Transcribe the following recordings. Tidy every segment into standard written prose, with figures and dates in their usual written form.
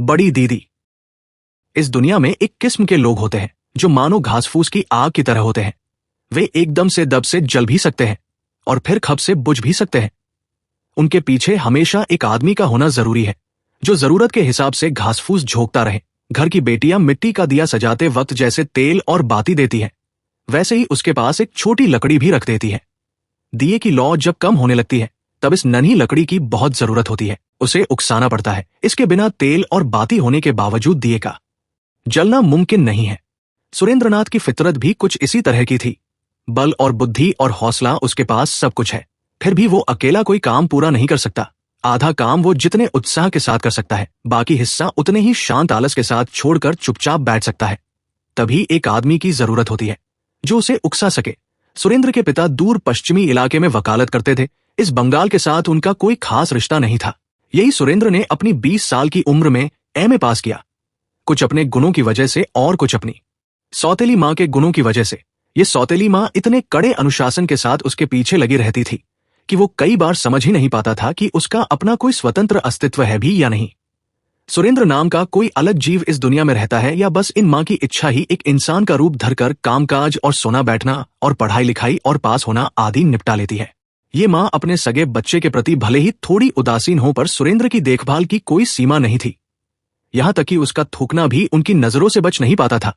बड़ी दीदी। इस दुनिया में एक किस्म के लोग होते हैं जो मानो घास फूस की आग की तरह होते हैं। वे एकदम से दब से जल भी सकते हैं और फिर खप से बुझ भी सकते हैं। उनके पीछे हमेशा एक आदमी का होना जरूरी है जो जरूरत के हिसाब से घास फूस झोंकता रहे। घर की बेटियां मिट्टी का दिया सजाते वक्त जैसे तेल और बाती देती है, वैसे ही उसके पास एक छोटी लकड़ी भी रख देती है। दिए की लौ जब कम होने लगती है तब इस नन्ही लकड़ी की बहुत जरूरत होती है। उसे उकसाना पड़ता है। इसके बिना तेल और बाती होने के बावजूद दिए का जलना मुमकिन नहीं है। सुरेंद्रनाथ की फितरत भी कुछ इसी तरह की थी। बल और बुद्धि और हौसला उसके पास सब कुछ है, फिर भी वो अकेला कोई काम पूरा नहीं कर सकता। आधा काम वो जितने उत्साह के साथ कर सकता है, बाकी हिस्सा उतने ही शांत आलस के साथ छोड़कर चुपचाप बैठ सकता है। तभी एक आदमी की जरूरत होती है जो उसे उकसा सके। सुरेंद्र के पिता दूर पश्चिमी इलाके में वकालत करते थे। इस बंगाल के साथ उनका कोई खास रिश्ता नहीं था। यही सुरेंद्र ने अपनी 20 साल की उम्र में एमए पास किया, कुछ अपने गुणों की वजह से और कुछ अपनी सौतेली माँ के गुणों की वजह से। ये सौतेली माँ इतने कड़े अनुशासन के साथ उसके पीछे लगी रहती थी कि वो कई बार समझ ही नहीं पाता था कि उसका अपना कोई स्वतंत्र अस्तित्व है भी या नहीं। सुरेंद्र नाम का कोई अलग जीव इस दुनिया में रहता है या बस इन माँ की इच्छा ही एक इंसान का रूप धरकर कामकाज और सोना बैठना और पढ़ाई लिखाई और पास होना आदि निपटा लेती है। ये माँ अपने सगे बच्चे के प्रति भले ही थोड़ी उदासीन हो, पर सुरेंद्र की देखभाल की कोई सीमा नहीं थी। यहां तक कि उसका थूकना भी उनकी नजरों से बच नहीं पाता था।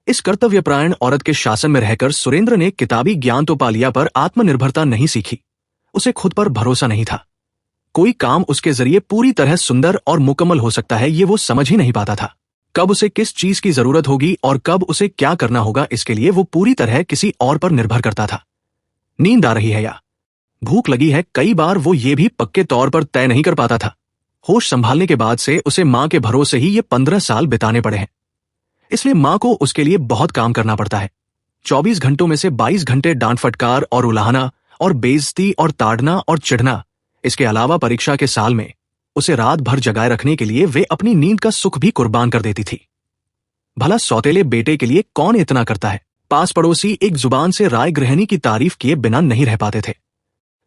इस कर्तव्यपरायण औरत के शासन में रहकर सुरेंद्र ने किताबी ज्ञान तो पा लिया, पर आत्मनिर्भरता नहीं सीखी। उसे खुद पर भरोसा नहीं था। कोई काम उसके जरिए पूरी तरह सुंदर और मुकम्मल हो सकता है, ये वो समझ ही नहीं पाता था। कब उसे किस चीज की जरूरत होगी और कब उसे क्या करना होगा, इसके लिए वो पूरी तरह किसी और पर निर्भर करता था। नींद आ रही है या भूख लगी है, कई बार वो ये भी पक्के तौर पर तय नहीं कर पाता था। होश संभालने के बाद से उसे माँ के भरोसे ही ये 15 साल बिताने पड़े हैं। इसलिए माँ को उसके लिए बहुत काम करना पड़ता है। 24 घंटों में से 22 घंटे डांट फटकार और उलाहना और बेइज्जती और ताड़ना और चिढ़ना। इसके अलावा परीक्षा के साल में उसे रात भर जगाए रखने के लिए वे अपनी नींद का सुख भी कुर्बान कर देती थी। भला सौतेले बेटे के लिए कौन इतना करता है। पास पड़ोसी एक जुबान से राय गृहिणी की तारीफ किए बिना नहीं रह पाते थे।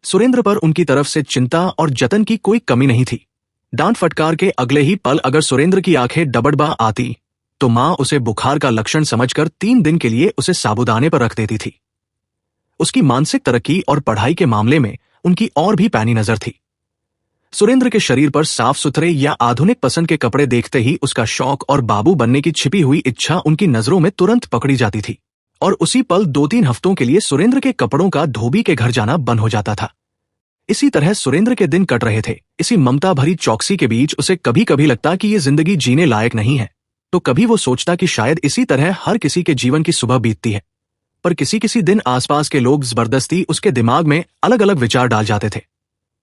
सुरेंद्र पर उनकी तरफ से चिंता और जतन की कोई कमी नहीं थी। डांट फटकार के अगले ही पल अगर सुरेंद्र की आंखें डबडबा आती तो माँ उसे बुखार का लक्षण समझकर 3 दिन के लिए उसे साबूदाने पर रख देती थी। उसकी मानसिक तरक्की और पढ़ाई के मामले में उनकी और भी पैनी नजर थी। सुरेंद्र के शरीर पर साफ सुथरे या आधुनिक पसंद के कपड़े देखते ही उसका शौक और बाबू बनने की छिपी हुई इच्छा उनकी नजरों में तुरंत पकड़ी जाती थी और उसी पल 2-3 हफ्तों के लिए सुरेंद्र के कपड़ों का धोबी के घर जाना बंद हो जाता था। इसी तरह सुरेंद्र के दिन कट रहे थे। इसी ममता भरी चौकसी के बीच उसे कभी कभी लगता कि ये जिंदगी जीने लायक नहीं है, तो कभी वो सोचता कि शायद इसी तरह हर किसी के जीवन की सुबह बीतती है। पर किसी किसी दिन आसपास के लोग जबरदस्ती उसके दिमाग में अलग अलग विचार डाल जाते थे।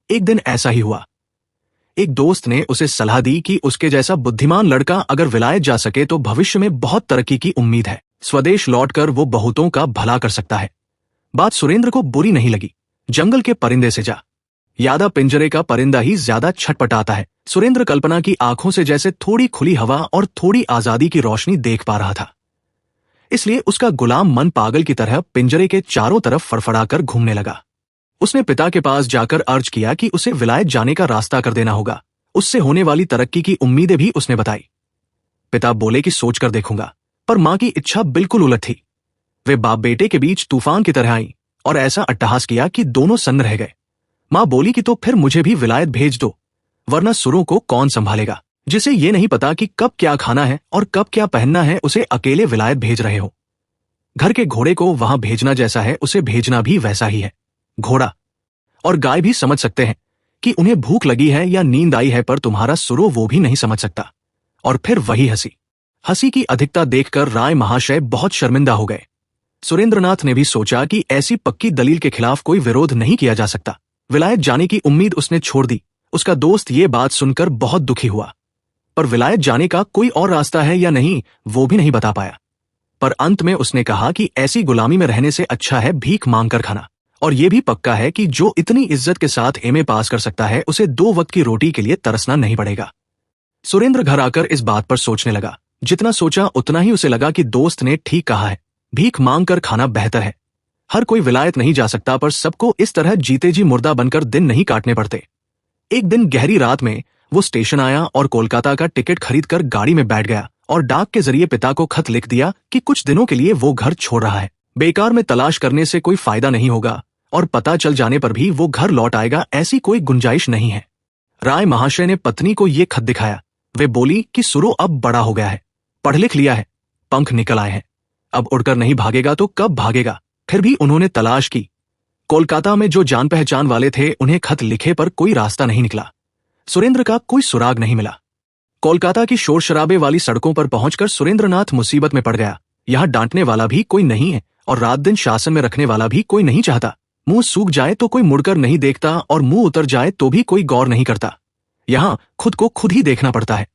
एक दिन ऐसा ही हुआ। एक दोस्त ने उसे सलाह दी कि उसके जैसा बुद्धिमान लड़का अगर विलायत जा सके तो भविष्य में बहुत तरक्की की उम्मीद है। स्वदेश लौटकर वो बहुतों का भला कर सकता है। बात सुरेंद्र को बुरी नहीं लगी। जंगल के परिंदे से जा यादा पिंजरे का परिंदा ही ज्यादा छटपटाता है। सुरेंद्र कल्पना की आंखों से जैसे थोड़ी खुली हवा और थोड़ी आजादी की रोशनी देख पा रहा था। इसलिए उसका गुलाम मन पागल की तरह पिंजरे के चारों तरफ फड़फड़ाकर घूमने लगा। उसने पिता के पास जाकर अर्ज किया कि उसे विलायत जाने का रास्ता कर देना होगा। उससे होने वाली तरक्की की उम्मीदें भी उसने बताई। पिता बोले कि सोच कर देखूंगा, पर मां की इच्छा बिल्कुल उलट थी। वे बाप बेटे के बीच तूफान की तरह आई और ऐसा अट्टहास किया कि दोनों सन्न रह गए। मां बोली कि तो फिर मुझे भी विलायत भेज दो, वरना सुरों को कौन संभालेगा। जिसे ये नहीं पता कि कब क्या खाना है और कब क्या पहनना है, उसे अकेले विलायत भेज रहे हो। घर के घोड़े को वहां भेजना जैसा है, उसे भेजना भी वैसा ही है। घोड़ा और गाय भी समझ सकते हैं कि उन्हें भूख लगी है या नींद आई है, पर तुम्हारा सुरो वो भी नहीं समझ सकता। और फिर वही हंसी की अधिकता देखकर राय महाशय बहुत शर्मिंदा हो गए। सुरेंद्रनाथ ने भी सोचा कि ऐसी पक्की दलील के खिलाफ कोई विरोध नहीं किया जा सकता। विलायत जाने की उम्मीद उसने छोड़ दी। उसका दोस्त ये बात सुनकर बहुत दुखी हुआ, पर विलायत जाने का कोई और रास्ता है या नहीं वो भी नहीं बता पाया। पर अंत में उसने कहा कि ऐसी गुलामी में रहने से अच्छा है भीख मांगकर खाना। और यह भी पक्का है कि जो इतनी इज्जत के साथ एमए पास कर सकता है, उसे 2 वक्त की रोटी के लिए तरसना नहीं पड़ेगा। सुरेंद्र घर आकर इस बात पर सोचने लगा। जितना सोचा उतना ही उसे लगा कि दोस्त ने ठीक कहा है, भीख मांग कर खाना बेहतर है। हर कोई विलायत नहीं जा सकता, पर सबको इस तरह जीते जी मुर्दा बनकर दिन नहीं काटने पड़ते। एक दिन गहरी रात में वो स्टेशन आया और कोलकाता का टिकट खरीद कर गाड़ी में बैठ गया और डाक के जरिए पिता को खत लिख दिया कि कुछ दिनों के लिए वो घर छोड़ रहा है। बेकार में तलाश करने से कोई फायदा नहीं होगा और पता चल जाने पर भी वो घर लौट आएगा, ऐसी कोई गुंजाइश नहीं है। राय महाशय ने पत्नी को ये खत दिखाया। वे बोली कि सुरु अब बड़ा हो गया है, पढ़ लिख लिया है, पंख निकल आए हैं, अब उड़कर नहीं भागेगा तो कब भागेगा। फिर भी उन्होंने तलाश की। कोलकाता में जो जान पहचान वाले थे उन्हें खत लिखे पर कोई रास्ता नहीं निकला। सुरेंद्र का कोई सुराग नहीं मिला। कोलकाता की शोर शराबे वाली सड़कों पर पहुंचकर सुरेंद्रनाथ मुसीबत में पड़ गया। यहाँ डांटने वाला भी कोई नहीं है और रात दिन शासन में रखने वाला भी कोई नहीं चाहता। मुंह सूख जाए तो कोई मुड़कर नहीं देखता और मुंह उतर जाए तो भी कोई गौर नहीं करता। यहाँ खुद को खुद ही देखना पड़ता है।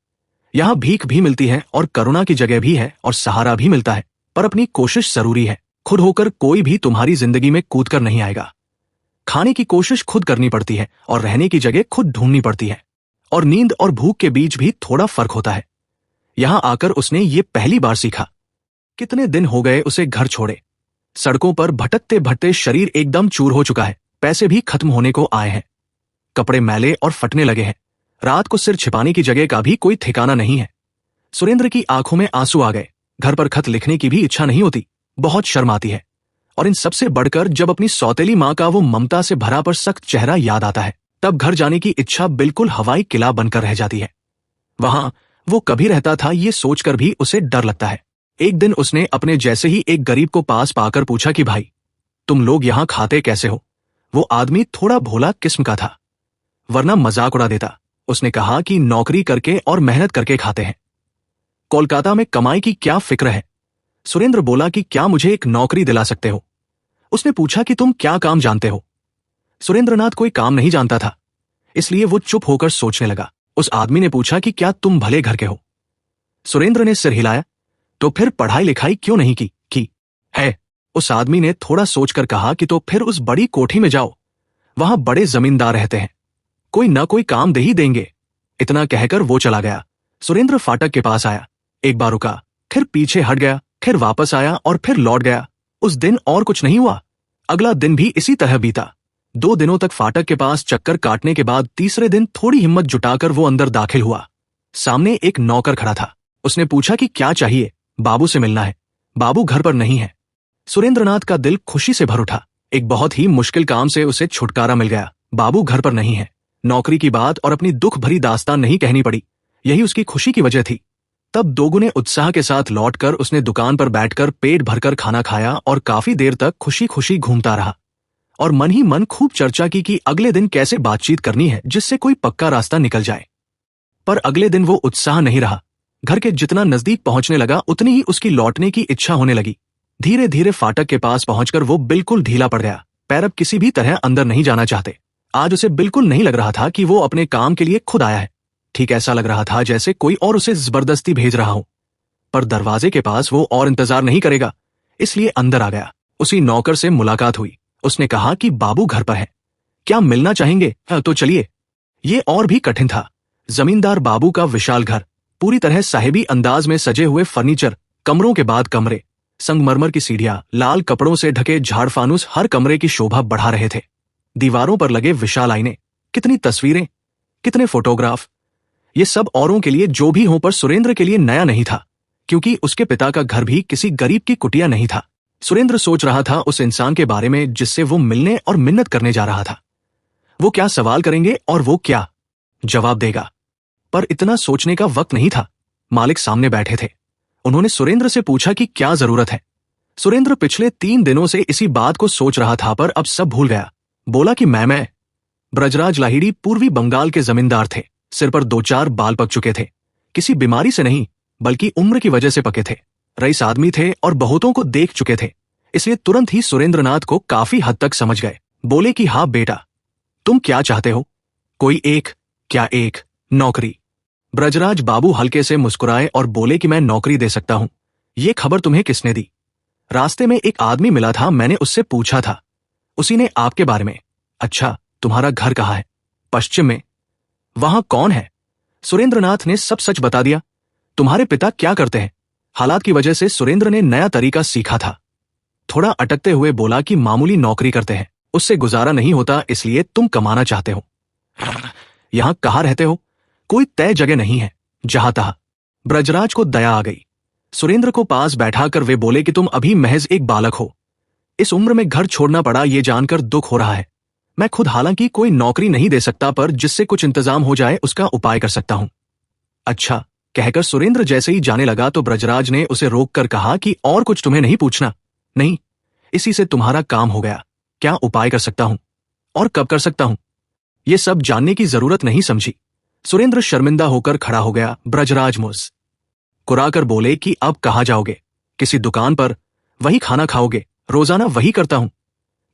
यहाँ भीख भी मिलती है और करुणा की जगह भी है और सहारा भी मिलता है, पर अपनी कोशिश जरूरी है। खुद होकर कोई भी तुम्हारी जिंदगी में कूद कर नहीं आएगा। खाने की कोशिश खुद करनी पड़ती है और रहने की जगह खुद ढूंढनी पड़ती है, और नींद और भूख के बीच भी थोड़ा फर्क होता है। यहां आकर उसने ये पहली बार सीखा। कितने दिन हो गए उसे घर छोड़े। सड़कों पर भटकते भटकते शरीर एकदम चूर हो चुका है, पैसे भी खत्म होने को आए हैं, कपड़े मैले और फटने लगे हैं। रात को सिर छिपाने की जगह का भी कोई ठिकाना नहीं है। सुरेंद्र की आंखों में आंसू आ गए। घर पर खत लिखने की भी इच्छा नहीं होती, बहुत शर्म आती है, और इन सबसे बढ़कर जब अपनी सौतेली माँ का वो ममता से भरा पर सख्त चेहरा याद आता है, तब घर जाने की इच्छा बिल्कुल हवाई किला बनकर रह जाती है। वहां वो कभी रहता था ये सोचकर भी उसे डर लगता है। एक दिन उसने अपने जैसे ही एक गरीब को पास पाकर पूछा कि भाई, तुम लोग यहां खाते कैसे हो? वो आदमी थोड़ा भोला किस्म का था, वरना मजाक उड़ा देता। उसने कहा कि नौकरी करके और मेहनत करके खाते हैं। कोलकाता में कमाई की क्या फिक्र है? सुरेंद्र बोला कि क्या मुझे एक नौकरी दिला सकते हो? उसने पूछा कि तुम क्या काम जानते हो? सुरेंद्रनाथ कोई काम नहीं जानता था, इसलिए वो चुप होकर सोचने लगा। उस आदमी ने पूछा कि क्या तुम भले घर के हो? सुरेंद्र ने सिर हिलाया। तो फिर पढ़ाई लिखाई क्यों नहीं की? है। उस आदमी ने थोड़ा सोचकर कहा कि तो फिर उस बड़ी कोठी में जाओ, वहां बड़े जमींदार रहते हैं, कोई ना कोई काम दे ही देंगे। इतना कहकर वो चला गया। सुरेंद्र फाटक के पास आया, एक बार रुका, फिर पीछे हट गया, फिर वापस आया और फिर लौट गया। उस दिन और कुछ नहीं हुआ। अगला दिन भी इसी तरह बीता। 2 दिनों तक फाटक के पास चक्कर काटने के बाद तीसरे दिन थोड़ी हिम्मत जुटाकर वो अंदर दाखिल हुआ। सामने एक नौकर खड़ा था। उसने पूछा कि क्या चाहिए? बाबू से मिलना है, बाबू घर पर नहीं है। सुरेंद्रनाथ का दिल खुशी से भर उठा। एक बहुत ही मुश्किल काम से उसे छुटकारा मिल गया। बाबू घर पर नहीं है। नौकरी की बात और अपनी दुख भरी दास्तान नहीं कहनी पड़ी, यही उसकी खुशी की वजह थी। तब दोगुने उत्साह के साथ लौटकर उसने दुकान पर बैठकर पेट भरकर खाना खाया और काफी देर तक खुशी खुशी घूमता रहा और मन ही मन खूब चर्चा की कि अगले दिन कैसे बातचीत करनी है जिससे कोई पक्का रास्ता निकल जाए। पर अगले दिन वो उत्साह नहीं रहा। घर के जितना नजदीक पहुंचने लगा उतनी ही उसकी लौटने की इच्छा होने लगी। धीरे धीरे फाटक के पास पहुंचकर वो बिल्कुल ढीला पड़ गया। पैर अब किसी भी तरह अंदर नहीं जाना चाहते। आज उसे बिल्कुल नहीं लग रहा था कि वो अपने काम के लिए खुद आया है। ठीक ऐसा लग रहा था जैसे कोई और उसे जबरदस्ती भेज रहा हो। पर दरवाजे के पास वो और इंतजार नहीं करेगा, इसलिए अंदर आ गया। उसी नौकर से मुलाकात हुई। उसने कहा कि बाबू घर पर है, क्या मिलना चाहेंगे? तो चलिए। ये और भी कठिन था। जमींदार बाबू का विशाल घर, पूरी तरह साहिबी अंदाज में सजे हुए फर्नीचर, कमरों के बाद कमरे, संगमरमर की सीढ़ियां, लाल कपड़ों से ढके झाड़फानूस हर कमरे की शोभा बढ़ा रहे थे। दीवारों पर लगे विशाल आईने, कितनी तस्वीरें, कितने फोटोग्राफ। ये सब औरों के लिए जो भी हो, पर सुरेंद्र के लिए नया नहीं था, क्योंकि उसके पिता का घर भी किसी गरीब की कुटिया नहीं था। सुरेंद्र सोच रहा था उस इंसान के बारे में जिससे वो मिलने और मिन्नत करने जा रहा था। वो क्या सवाल करेंगे और वो क्या जवाब देगा? पर इतना सोचने का वक्त नहीं था। मालिक सामने बैठे थे। उन्होंने सुरेंद्र से पूछा कि क्या जरूरत है। सुरेंद्र पिछले 3 दिनों से इसी बात को सोच रहा था, पर अब सब भूल गया। बोला कि मैं ब्रजराज लाहिड़ी पूर्वी बंगाल के जमींदार थे। सिर पर 2-4 बाल पक चुके थे, किसी बीमारी से नहीं बल्कि उम्र की वजह से पके थे। रईस आदमी थे और बहुतों को देख चुके थे, इसलिए तुरंत ही सुरेंद्रनाथ को काफी हद तक समझ गए। बोले कि हाँ बेटा, तुम क्या चाहते हो? कोई एक नौकरी। ब्रजराज बाबू हल्के से मुस्कुराए और बोले कि मैं नौकरी दे सकता हूं। ये खबर तुम्हें किसने दी? रास्ते में एक आदमी मिला था, मैंने उससे पूछा था, उसी ने आपके बारे में। अच्छा, तुम्हारा घर कहाँ है? पश्चिम में। वहां कौन है? सुरेंद्रनाथ ने सब सच बता दिया। तुम्हारे पिता क्या करते हैं? हालात की वजह से सुरेंद्र ने नया तरीका सीखा था। थोड़ा अटकते हुए बोला कि मामूली नौकरी करते हैं, उससे गुजारा नहीं होता, इसलिए तुम कमाना चाहते हो। यहां कहाँ रहते हो? कोई तय जगह नहीं है, जहां तहा। ब्रजराज को दया आ गई। सुरेंद्र को पास बैठाकर वे बोले कि तुम अभी महज एक बालक हो। इस उम्र में घर छोड़ना पड़ा ये जानकर दुख हो रहा है। मैं खुद हालांकि कोई नौकरी नहीं दे सकता, पर जिससे कुछ इंतजाम हो जाए उसका उपाय कर सकता हूं। अच्छा, कहकर सुरेंद्र जैसे ही जाने लगा तो ब्रजराज ने उसे रोककर कहा कि और कुछ तुम्हें नहीं पूछना? नहीं, इसी से तुम्हारा काम हो गया। क्या उपाय कर सकता हूं और कब कर सकता हूं, ये सब जानने की जरूरत नहीं समझी। सुरेंद्र शर्मिंदा होकर खड़ा हो गया। ब्रजराज मुस्कुराकर बोले कि अब कहाँ जाओगे? किसी दुकान पर? वही खाना खाओगे? रोजाना वही करता हूं।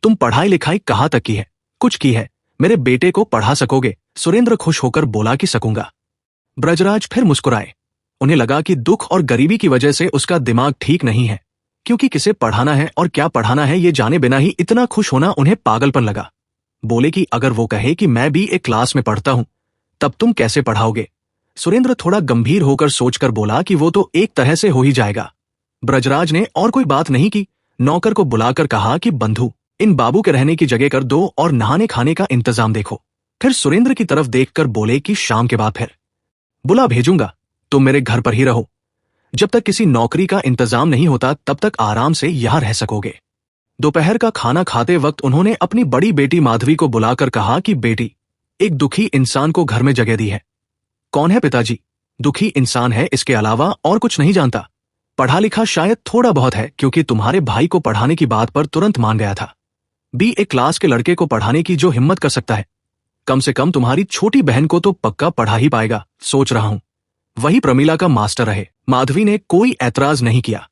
तुम पढ़ाई लिखाई कहाँ तक की है? कुछ की है? मेरे बेटे को पढ़ा सकोगे? सुरेंद्र खुश होकर बोला कि सकूंगा। ब्रजराज फिर मुस्कुराए। उन्हें लगा कि दुख और गरीबी की वजह से उसका दिमाग ठीक नहीं है, क्योंकि किसे पढ़ाना है और क्या पढ़ाना है ये जाने बिना ही इतना खुश होना उन्हें पागलपन लगा। बोले कि अगर वो कहे कि मैं भी एक क्लास में पढ़ता हूं, तब तुम कैसे पढ़ाओगे? सुरेंद्र थोड़ा गंभीर होकर सोचकर बोला कि वो तो एक तरह से हो ही जाएगा। ब्रजराज ने और कोई बात नहीं की। नौकर को बुलाकर कहा कि बंधु, इन बाबू के रहने की जगह कर दो और नहाने खाने का इंतजाम देखो। फिर सुरेंद्र की तरफ देखकर बोले कि शाम के बाद फिर बुला भेजूंगा, तुम मेरे घर पर ही रहो। जब तक किसी नौकरी का इंतजाम नहीं होता तब तक आराम से यहां रह सकोगे। दोपहर का खाना खाते वक्त उन्होंने अपनी बड़ी बेटी माधवी को बुलाकर कहा कि बेटी, एक दुखी इंसान को घर में जगह दी है। कौन है पिताजी? दुखी इंसान है, इसके अलावा और कुछ नहीं जानता। पढ़ा लिखा शायद थोड़ा बहुत है, क्योंकि तुम्हारे भाई को पढ़ाने की बात पर तुरंत मान गया था। एक क्लास के लड़के को पढ़ाने की जो हिम्मत कर सकता है, कम से कम तुम्हारी छोटी बहन को तो पक्का पढ़ा ही पाएगा। सोच रहा हूं वही प्रमीला का मास्टर रहे। माधवी ने कोई ऐतराज नहीं किया।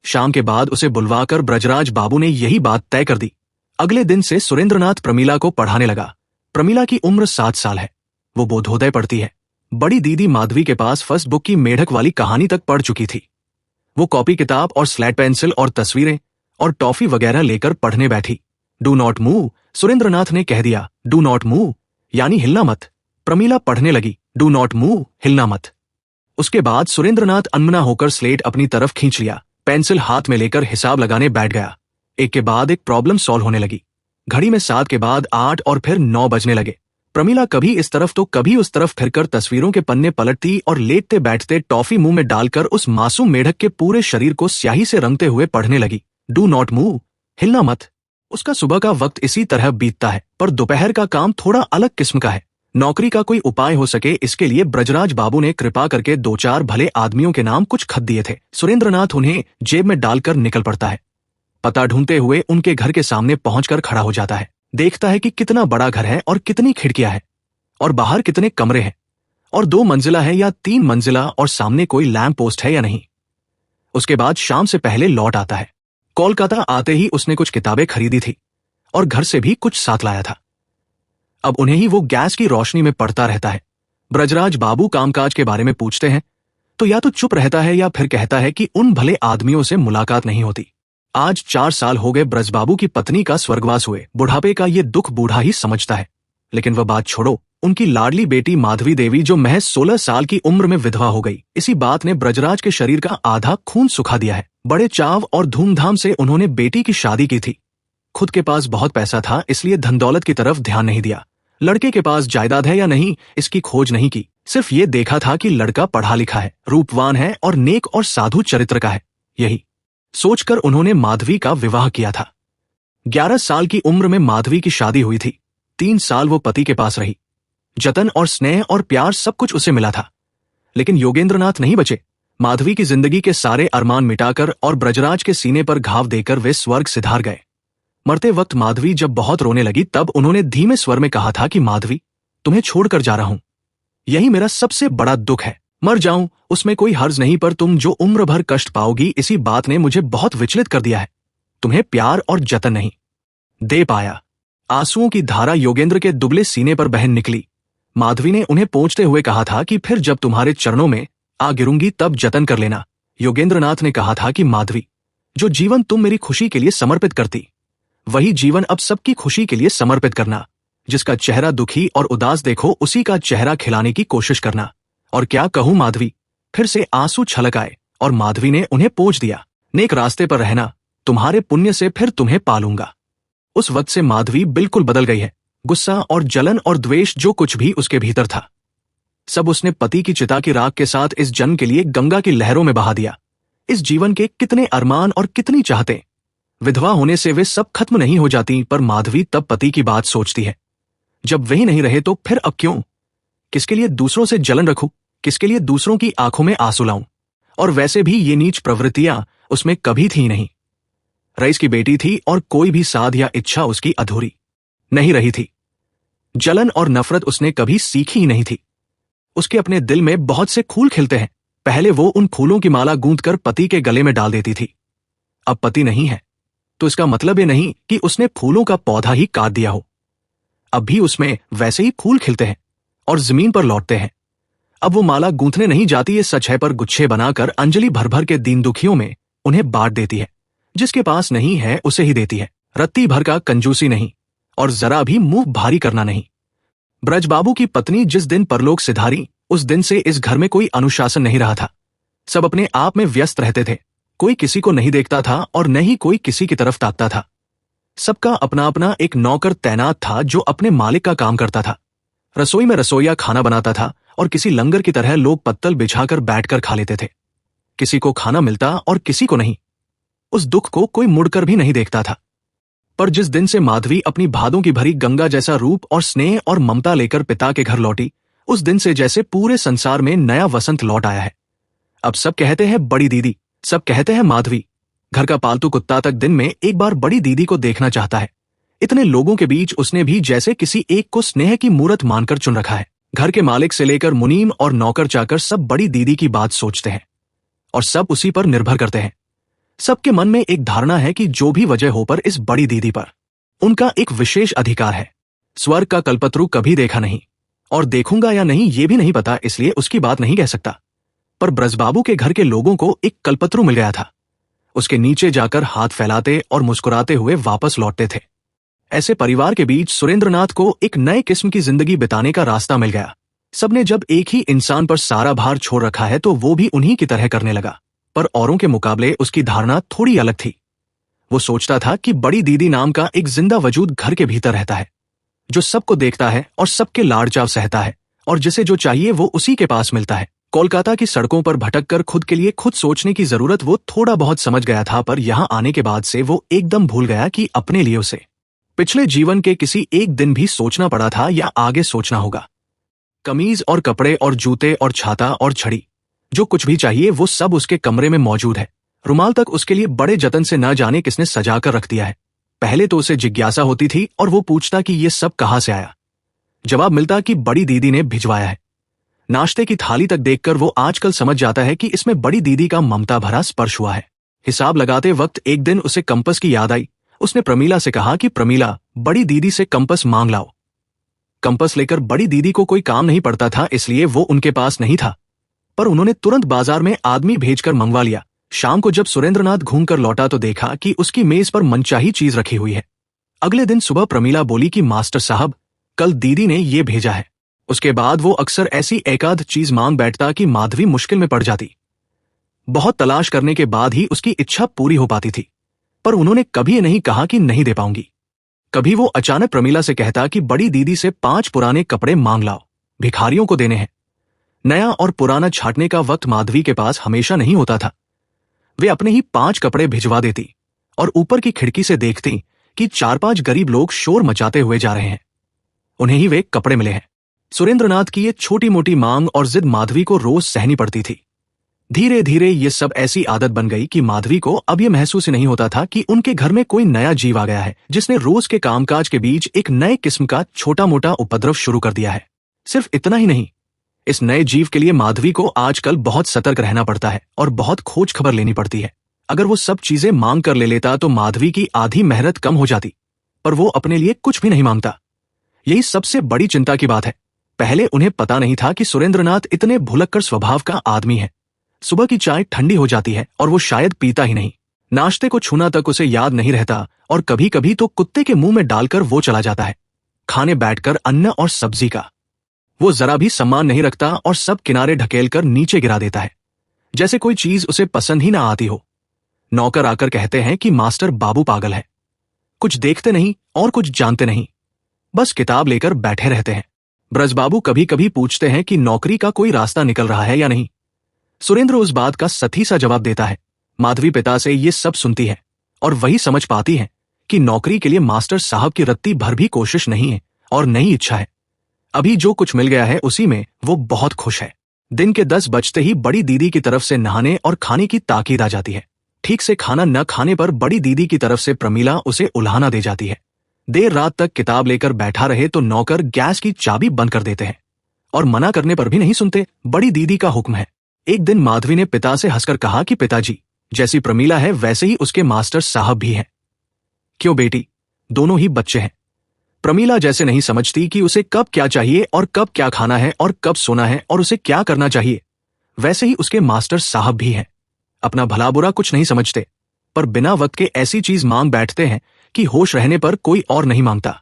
शाम के बाद उसे बुलवाकर ब्रजराज बाबू ने यही बात तय कर दी। अगले दिन से सुरेंद्रनाथ प्रमीला को पढ़ाने लगा। प्रमीला की उम्र 7 साल है। वो बोधोदय पढ़ती है। बड़ी दीदी माधवी के पास फर्स्ट बुक की मेढक वाली कहानी तक पढ़ चुकी थी। वो कॉपी किताब और स्लेट पेंसिल और तस्वीरें और टॉफी वगैरह लेकर पढ़ने बैठी। डू नॉट मूव, सुरेंद्रनाथ ने कह दिया। डू नॉट मूव यानी हिलना मत। प्रमीला पढ़ने लगी। डू नॉट मूव, हिलना मत। उसके बाद सुरेंद्रनाथ अनमना होकर स्लेट अपनी तरफ खींच लिया। पेंसिल हाथ में लेकर हिसाब लगाने बैठ गया। एक के बाद एक प्रॉब्लम सॉल्व होने लगी। घड़ी में 7 के बाद 8 और फिर 9 बजने लगे। प्रमीला कभी इस तरफ तो कभी उस तरफ फिरकर तस्वीरों के पन्ने पलटती और लेटते बैठते टॉफी मुंह में डालकर उस मासूम मेढक के पूरे शरीर को स्याही से रंगते हुए पढ़ने लगी। डू नॉट मूव, हिलना मत। उसका सुबह का वक्त इसी तरह बीतता है, पर दोपहर का काम थोड़ा अलग किस्म का है। नौकरी का कोई उपाय हो सके, इसके लिए ब्रजराज बाबू ने कृपा करके 2-4 भले आदमियों के नाम कुछ खत दिए थे। सुरेंद्रनाथ उन्हें जेब में डालकर निकल पड़ता है। पता ढूंढते हुए उनके घर के सामने पहुंचकर खड़ा हो जाता है। देखता है कि कितना बड़ा घर है और कितनी खिड़कियां हैं और बाहर कितने कमरे हैं और 2 मंजिला है या 3 मंजिला और सामने कोई लैंप पोस्ट है या नहीं। उसके बाद शाम से पहले लौट आता है। कोलकाता आते ही उसने कुछ किताबें खरीदी थी और घर से भी कुछ साथ लाया था। अब उन्हें ही वो गैस की रोशनी में पढ़ता रहता है। ब्रजराज बाबू कामकाज के बारे में पूछते हैं तो या तो चुप रहता है या फिर कहता है कि उन भले आदमियों से मुलाकात नहीं होती। आज 4 साल हो गए ब्रजबाबू की पत्नी का स्वर्गवास हुए। बुढ़ापे का ये दुख बूढ़ा ही समझता है। लेकिन वह बात छोड़ो, उनकी लाडली बेटी माधवी देवी जो महज 16 साल की उम्र में विधवा हो गई, इसी बात ने ब्रजराज के शरीर का आधा खून सुखा दिया है। बड़े चाव और धूमधाम से उन्होंने बेटी की शादी की थी। खुद के पास बहुत पैसा था, इसलिए धन दौलत की तरफ ध्यान नहीं दिया। लड़के के पास जायदाद है या नहीं इसकी खोज नहीं की। सिर्फ ये देखा था कि लड़का पढ़ा लिखा है, रूपवान है और नेक और साधु चरित्र का है। यही सोचकर उन्होंने माधवी का विवाह किया था। 11 साल की उम्र में माधवी की शादी हुई थी। 3 साल वो पति के पास रही। जतन और स्नेह और प्यार सब कुछ उसे मिला था। लेकिन योगेंद्रनाथ नहीं बचे। माधवी की जिंदगी के सारे अरमान मिटाकर और ब्रजराज के सीने पर घाव देकर वे स्वर्ग सिधार गए। मरते वक्त माधवी जब बहुत रोने लगी तब उन्होंने धीमे स्वर में कहा था कि माधवी, तुम्हें छोड़कर जा रहा हूं। यही मेरा सबसे बड़ा दुख है। मर जाऊं उसमें कोई हर्ज नहीं, पर तुम जो उम्र भर कष्ट पाओगी इसी बात ने मुझे बहुत विचलित कर दिया है। तुम्हें प्यार और जतन नहीं दे पाया। आंसुओं की धारा योगेंद्र के दुबले सीने पर बहन निकली। माधवी ने उन्हें पोंछते हुए कहा था कि फिर जब तुम्हारे चरणों में आ गिरूंगी तब जतन कर लेना। योगेंद्रनाथ ने कहा था कि माधवी, जो जीवन तुम मेरी खुशी के लिए समर्पित करती, वही जीवन अब सबकी खुशी के लिए समर्पित करना। जिसका चेहरा दुखी और उदास देखो उसी का चेहरा खिलाने की कोशिश करना। और क्या कहूं माधवी, फिर से आंसू छलक आए और माधवी ने उन्हें पोंछ दिया। नेक रास्ते पर रहना, तुम्हारे पुण्य से फिर तुम्हें पालूंगा। उस वक्त से माधवी बिल्कुल बदल गई है। गुस्सा और जलन और द्वेष जो कुछ भी उसके भीतर था सब उसने पति की चिता की राख के साथ इस जन्म के लिए गंगा की लहरों में बहा दिया। इस जीवन के कितने अरमान और कितनी चाहतें, विधवा होने से वे सब खत्म नहीं हो जाती, पर माधवी तब पति की बात सोचती है। जब वही नहीं रहे तो फिर अब क्यों? किसके लिए दूसरों से जलन रखूं? किसके लिए दूसरों की आंखों में आंसू लाऊं? और वैसे भी ये नीच प्रवृत्तियां उसमें कभी थी नहीं। रईस की बेटी थी और कोई भी साध या इच्छा उसकी अधूरी नहीं रही थी। जलन और नफरत उसने कभी सीखी ही नहीं थी। उसके अपने दिल में बहुत से फूल खिलते हैं। पहले वो उन फूलों की माला गूंथकर पति के गले में डाल देती थी। अब पति नहीं है तो इसका मतलब ये नहीं कि उसने फूलों का पौधा ही काट दिया हो। अब भी उसमें वैसे ही फूल खिलते हैं और जमीन पर लौटते हैं। अब वो माला गूंथने नहीं जाती, ये सच है, पर गुच्छे बनाकर अंजलि भर भर के दीन दुखियों में उन्हें बांट देती है। जिसके पास नहीं है उसे ही देती है। रत्ती भर का कंजूसी नहीं और जरा भी मुंह भारी करना नहीं। ब्रजबाबू की पत्नी जिस दिन परलोक सिधारी, उस दिन से इस घर में कोई अनुशासन नहीं रहा था। सब अपने आप में व्यस्त रहते थे। कोई किसी को नहीं देखता था और न ही कोई किसी की तरफ ताकता था। सबका अपना अपना एक नौकर तैनात था जो अपने मालिक का काम करता था। रसोई में रसोइया खाना बनाता था और किसी लंगर की तरह लोग पत्तल बिछाकर बैठकर खा लेते थे। किसी को खाना मिलता और किसी को नहीं। उस दुख को कोई मुड़कर भी नहीं देखता था। पर जिस दिन से माधवी अपनी भादों की भरी गंगा जैसा रूप और स्नेह और ममता लेकर पिता के घर लौटी, उस दिन से जैसे पूरे संसार में नया वसंत लौट आया है। अब सब कहते हैं बड़ी दीदी, सब कहते हैं माधवी। घर का पालतू कुत्ता तक दिन में एक बार बड़ी दीदी को देखना चाहता है। इतने लोगों के बीच उसने भी जैसे किसी एक को स्नेह की मूरत मानकर चुन रखा है। घर के मालिक से लेकर मुनीम और नौकर चाकर सब बड़ी दीदी की बात सोचते हैं और सब उसी पर निर्भर करते हैं। सबके मन में एक धारणा है कि जो भी वजह हो, पर इस बड़ी दीदी पर उनका एक विशेष अधिकार है। स्वर्ग का कल्पतरु कभी देखा नहीं और देखूंगा या नहीं ये भी नहीं पता, इसलिए उसकी बात नहीं कह सकता। पर ब्रजबाबू के घर के लोगों को एक कल्पतरु मिल गया था। उसके नीचे जाकर हाथ फैलाते और मुस्कुराते हुए वापस लौटते थे। ऐसे परिवार के बीच सुरेंद्रनाथ को एक नए किस्म की जिंदगी बिताने का रास्ता मिल गया। सबने जब एक ही इंसान पर सारा भार छोड़ रखा है तो वो भी उन्हीं की तरह करने लगा। पर औरों के मुकाबले उसकी धारणा थोड़ी अलग थी। वो सोचता था कि बड़ी दीदी नाम का एक जिंदा वजूद घर के भीतर रहता है, जो सबको देखता है और सबके लाड़ चाव सहता है, और जिसे जो चाहिए वो उसी के पास मिलता है। कोलकाता की सड़कों पर भटककर खुद के लिए खुद सोचने की जरूरत वो थोड़ा बहुत समझ गया था, पर यहां आने के बाद से वो एकदम भूल गया कि अपने लिए उसे पिछले जीवन के किसी एक दिन भी सोचना पड़ा था या आगे सोचना होगा। कमीज और कपड़े और जूते और छाता और छड़ी, जो कुछ भी चाहिए वो सब उसके कमरे में मौजूद है। रुमाल तक उसके लिए बड़े जतन से न जाने किसने सजा कर रख दिया है। पहले तो उसे जिज्ञासा होती थी और वो पूछता कि ये सब कहां से आया। जवाब मिलता कि बड़ी दीदी ने भिजवाया है। नाश्ते की थाली तक देखकर वो आजकल समझ जाता है कि इसमें बड़ी दीदी का ममता भरा स्पर्श हुआ है। हिसाब लगाते वक्त एक दिन उसे कंपस की याद आई। उसने प्रमीला से कहा कि प्रमीला, बड़ी दीदी से कंपस मांग लाओ। कंपस लेकर बड़ी दीदी को कोई काम नहीं पड़ता था, इसलिए वो उनके पास नहीं था, पर उन्होंने तुरंत बाजार में आदमी भेजकर मंगवा लिया। शाम को जब सुरेंद्रनाथ घूमकर लौटा तो देखा कि उसकी मेज पर मनचाही चीज रखी हुई है। अगले दिन सुबह प्रमीला बोली कि मास्टर साहब, कल दीदी ने ये भेजा है। उसके बाद वो अक्सर ऐसी एकाध चीज मांग बैठता कि माधवी मुश्किल में पड़ जाती। बहुत तलाश करने के बाद ही उसकी इच्छा पूरी हो पाती थी, पर उन्होंने कभी ये नहीं कहा कि नहीं दे पाऊंगी। कभी वो अचानक प्रमीला से कहता कि बड़ी दीदी से 5 पुराने कपड़े मांग लाओ, भिखारियों को देने हैं। नया और पुराना छांटने का वक्त माधवी के पास हमेशा नहीं होता था। वे अपने ही 5 कपड़े भिजवा देती और ऊपर की खिड़की से देखती कि 4-5 गरीब लोग शोर मचाते हुए जा रहे हैं। उन्हें ही वे कपड़े मिले हैं। सुरेंद्रनाथ की ये छोटी मोटी मांग और जिद माधवी को रोज सहनी पड़ती थी। धीरे धीरे ये सब ऐसी आदत बन गई कि माधवी को अब ये महसूस ही नहीं होता था कि उनके घर में कोई नया जीव आ गया है, जिसने रोज के कामकाज के बीच एक नए किस्म का छोटा मोटा उपद्रव शुरू कर दिया है। सिर्फ इतना ही नहीं, इस नए जीव के लिए माधवी को आजकल बहुत सतर्क रहना पड़ता है और बहुत खोज खबर लेनी पड़ती है। अगर वो सब चीजें मांग कर ले लेता तो माधवी की आधी मेहनत कम हो जाती, पर वो अपने लिए कुछ भी नहीं मांगता। यही सबसे बड़ी चिंता की बात है। पहले उन्हें पता नहीं था कि सुरेंद्रनाथ इतने भुलक्कड़ स्वभाव का आदमी है। सुबह की चाय ठंडी हो जाती है और वो शायद पीता ही नहीं। नाश्ते को छूना तक उसे याद नहीं रहता और कभी कभी तो कुत्ते के मुंह में डालकर वो चला जाता है। खाने बैठकर अन्न और सब्जी का वो जरा भी सम्मान नहीं रखता और सब किनारे ढकेलकर नीचे गिरा देता है, जैसे कोई चीज उसे पसंद ही ना आती हो। नौकर आकर कहते हैं कि मास्टर बाबू पागल है, कुछ देखते नहीं और कुछ जानते नहीं, बस किताब लेकर बैठे रहते हैं। ब्रजबाबू कभी कभी पूछते हैं कि नौकरी का कोई रास्ता निकल रहा है या नहीं। सुरेंद्र उस बात का सही सा जवाब देता है। माधवी पिता से ये सब सुनती है और वही समझ पाती है कि नौकरी के लिए मास्टर साहब की रत्ती भर भी कोशिश नहीं है और नई इच्छा है। अभी जो कुछ मिल गया है उसी में वो बहुत खुश है। दिन के 10 बजते ही बड़ी दीदी की तरफ से नहाने और खाने की ताकीद आ जाती है। ठीक से खाना न खाने पर बड़ी दीदी की तरफ से प्रमीला उसे उल्हाना दे जाती है। देर रात तक किताब लेकर बैठा रहे तो नौकर गैस की चाबी बंद कर देते हैं और मना करने पर भी नहीं सुनते। बड़ी दीदी का हुक्म है। एक दिन माधवी ने पिता से हंसकर कहा कि पिताजी, जैसी प्रमीला है वैसे ही उसके मास्टर साहब भी हैं। क्यों बेटी, दोनों ही बच्चे हैं। प्रमीला जैसे नहीं समझती कि उसे कब क्या चाहिए और कब क्या खाना है और कब सोना है और उसे क्या करना चाहिए, वैसे ही उसके मास्टर साहब भी हैं। अपना भला बुरा कुछ नहीं समझते, पर बिना वक्त के ऐसी चीज मांग बैठते हैं कि होश रहने पर कोई और नहीं मांगता।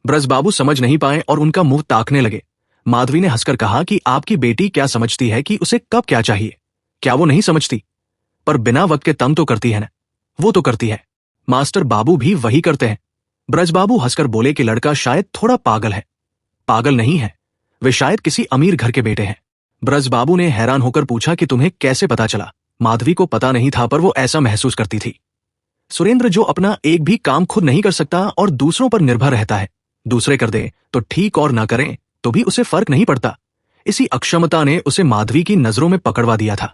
ब्रजबाबू समझ नहीं पाए और उनका मुंह ताकने लगे। माधवी ने हंसकर कहा कि आपकी बेटी क्या समझती है कि उसे कब क्या चाहिए? क्या वो नहीं समझती? पर बिना वक्त के तंग तो करती है ना। वो तो करती है, मास्टर बाबू भी वही करते हैं। ब्रजबाबू हंसकर बोले कि लड़का शायद थोड़ा पागल है। पागल नहीं है, वे शायद किसी अमीर घर के बेटे हैं। ब्रजबाबू ने हैरान होकर पूछा कि तुम्हें कैसे पता चला? माधवी को पता नहीं था, पर वो ऐसा महसूस करती थी। सुरेंद्र जो अपना एक भी काम खुद नहीं कर सकता और दूसरों पर निर्भर रहता है, दूसरे कर दे तो ठीक और ना करें तो भी उसे फर्क नहीं पड़ता। इसी अक्षमता ने उसे माधवी की नजरों में पकड़वा दिया था।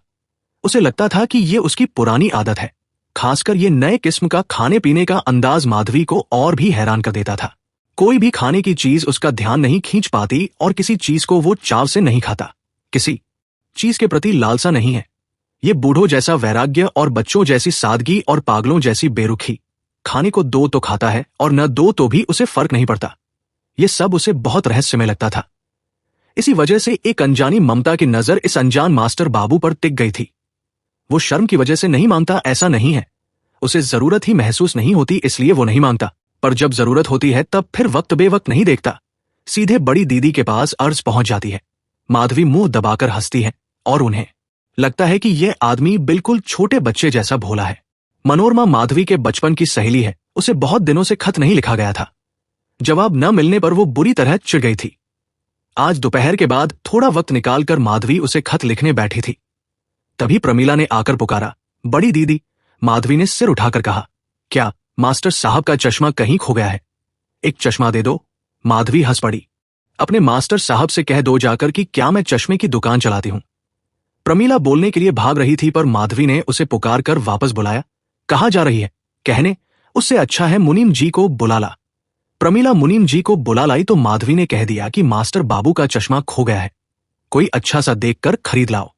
उसे लगता था कि ये उसकी पुरानी आदत है। खासकर ये नए किस्म का खाने पीने का अंदाज माधवी को और भी हैरान कर देता था। कोई भी खाने की चीज उसका ध्यान नहीं खींच पाती और किसी चीज को वो चाव से नहीं खाता। किसी चीज के प्रति लालसा नहीं है। ये बूढ़ों जैसा वैराग्य और बच्चों जैसी सादगी और पागलों जैसी बेरुखी। खाने को दो तो खाता है और न दो तो भी उसे फर्क नहीं पड़ता। ये सब उसे बहुत रहस्यमय लगता था। इसी वजह से एक अनजानी ममता की नजर इस अनजान मास्टर बाबू पर टिक गई थी। वो शर्म की वजह से नहीं मांगता ऐसा नहीं है, उसे जरूरत ही महसूस नहीं होती इसलिए वो नहीं मांगता। पर जब जरूरत होती है तब फिर वक्त बेवक्त नहीं देखता, सीधे बड़ी दीदी के पास अर्ज पहुंच जाती है। माधवी मुंह दबाकर हंसती है और उन्हें लगता है कि यह आदमी बिल्कुल छोटे बच्चे जैसा भोला है। मनोरमा माधवी के बचपन की सहेली है। उसे बहुत दिनों से खत नहीं लिखा गया था। जवाब न मिलने पर वो बुरी तरह चिढ़ गई थी। आज दोपहर के बाद थोड़ा वक्त निकालकर माधवी उसे खत लिखने बैठी थी। तभी प्रमीला ने आकर पुकारा, बड़ी दीदी। माधवी ने सिर उठाकर कहा, क्या मास्टर साहब का चश्मा कहीं खो गया है? एक चश्मा दे दो। माधवी हंस पड़ी। अपने मास्टर साहब से कह दो जाकर कि क्या मैं चश्मे की दुकान चलाती हूं। प्रमीला बोलने के लिए भाग रही थी, पर माधवी ने उसे पुकार कर वापस बुलाया। कहाँ जा रही है? कहने उससे अच्छा है मुनीम जी को बुला ला। प्रमीला मुनीम जी को बुला लाई तो माधवी ने कह दिया कि मास्टर बाबू का चश्मा खो गया है, कोई अच्छा सा देखकर खरीद लाओ।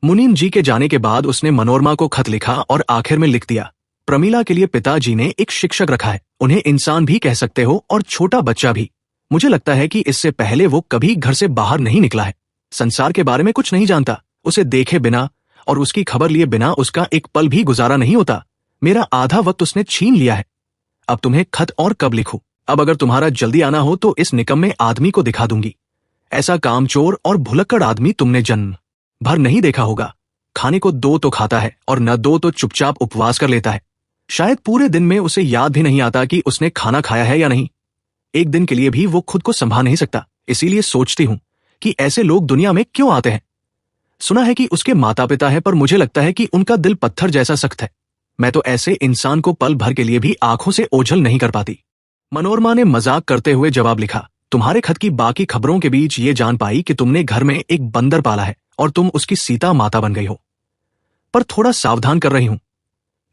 मुनीम जी के जाने के बाद उसने मनोरमा को खत लिखा और आखिर में लिख दिया, प्रमीला के लिए पिताजी ने एक शिक्षक रखा है। उन्हें इंसान भी कह सकते हो और छोटा बच्चा भी। मुझे लगता है कि इससे पहले वो कभी घर से बाहर नहीं निकला है, संसार के बारे में कुछ नहीं जानता। उसे देखे बिना और उसकी खबर लिए बिना उसका एक पल भी गुजारा नहीं होता। मेरा आधा वक्त उसने छीन लिया है। अब तुम्हें खत और कब लिखूं? अब अगर तुम्हारा जल्दी आना हो तो इस निकम्मे आदमी को दिखा दूंगी। ऐसा कामचोर और भुलक्कड़ आदमी तुमने जन्म भर नहीं देखा होगा। खाने को दो तो खाता है और न दो तो चुपचाप उपवास कर लेता है। शायद पूरे दिन में उसे याद भी नहीं आता कि उसने खाना खाया है या नहीं। एक दिन के लिए भी वो खुद को संभाल नहीं सकता। इसीलिए सोचती हूं कि ऐसे लोग दुनिया में क्यों आते हैं। सुना है कि उसके माता पिता है, पर मुझे लगता है कि उनका दिल पत्थर जैसा सख्त है। मैं तो ऐसे इंसान को पल भर के लिए भी आंखों से ओझल नहीं कर पाती। मनोरमा ने मजाक करते हुए जवाब लिखा, तुम्हारे खत की बाकी खबरों के बीच ये जान पाई कि तुमने घर में एक बंदर पाला है और तुम उसकी सीता माता बन गई हो। पर थोड़ा सावधान कर रही हूं,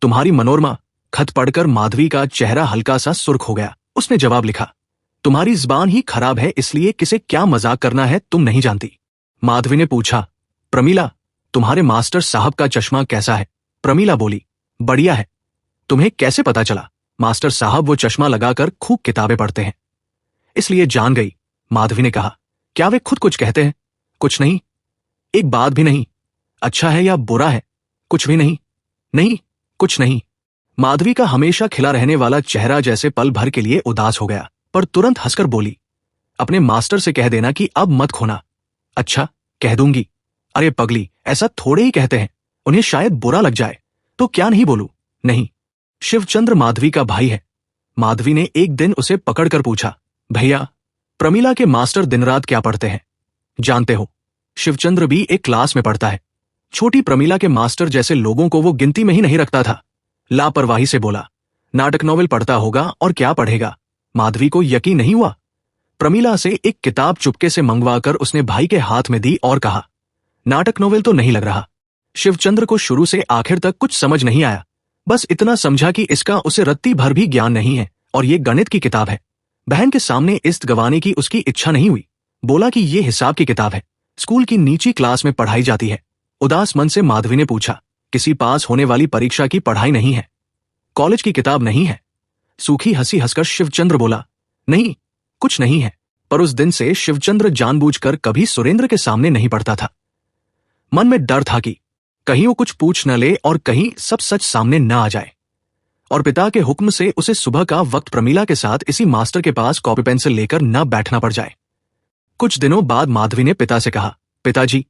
तुम्हारी मनोरमा। खत पढ़कर माधवी का चेहरा हल्का सा सुर्ख हो गया। उसने जवाब लिखा, तुम्हारी जुबान ही खराब है, इसलिए किसे क्या मजाक करना है तुम नहीं जानती। माधवी ने पूछा, प्रमीला तुम्हारे मास्टर साहब का चश्मा कैसा है? प्रमीला बोली, बढ़िया है। तुम्हें कैसे पता चला? मास्टर साहब वो चश्मा लगाकर खूब किताबें पढ़ते हैं, इसलिए जान गई। माधवी ने कहा, क्या वे खुद कुछ कहते हैं? कुछ नहीं, एक बात भी नहीं। अच्छा है या बुरा है? कुछ भी नहीं। नहीं, कुछ नहीं। माधवी का हमेशा खिला रहने वाला चेहरा जैसे पल भर के लिए उदास हो गया, पर तुरंत हंसकर बोली, अपने मास्टर से कह देना कि अब मत खोना। अच्छा, कह दूंगी। अरे पगली, ऐसा थोड़े ही कहते हैं, उन्हें शायद बुरा लग जाए तो क्या नहीं बोलूं? नहीं, शिवचंद्र माधवी का भाई है। माधवी ने एक दिन उसे पकड़कर पूछा, भैया प्रमीला के मास्टर दिन रात क्या पढ़ते हैं जानते हो? शिवचंद्र भी एक क्लास में पढ़ता है। छोटी प्रमीला के मास्टर जैसे लोगों को वो गिनती में ही नहीं रखता था। लापरवाही से बोला, नाटक नॉवेल पढ़ता होगा और क्या पढ़ेगा। माधवी को यकीन नहीं हुआ। प्रमीला से एक किताब चुपके से मंगवाकर उसने भाई के हाथ में दी और कहा, नाटक नॉवेल तो नहीं लग रहा। शिवचंद्र को शुरू से आखिर तक कुछ समझ नहीं आया। बस इतना समझा कि इसका उसे रत्ती भर भी ज्ञान नहीं है और ये गणित की किताब है। बहन के सामने इस्त गंवाने की उसकी इच्छा नहीं हुई। बोला कि ये हिसाब की किताब है, स्कूल की नीची क्लास में पढ़ाई जाती है। उदास मन से माधवी ने पूछा, किसी पास होने वाली परीक्षा की पढ़ाई नहीं है? कॉलेज की किताब नहीं है? सूखी हंसी हंसकर शिवचंद्र बोला, नहीं, कुछ नहीं है। पर उस दिन से शिवचंद्र जानबूझकर कभी सुरेंद्र के सामने नहीं पढ़ता था। मन में डर था कि कहीं वो कुछ पूछ न ले और कहीं सब सच सामने न आ जाए। और पिता के हुक्म से उसे सुबह का वक्त प्रमीला के साथ इसी मास्टर के पास कॉपी पेंसिल लेकर न बैठना पड़ जाए। कुछ दिनों बाद माधवी ने पिता से कहा, पिताजी,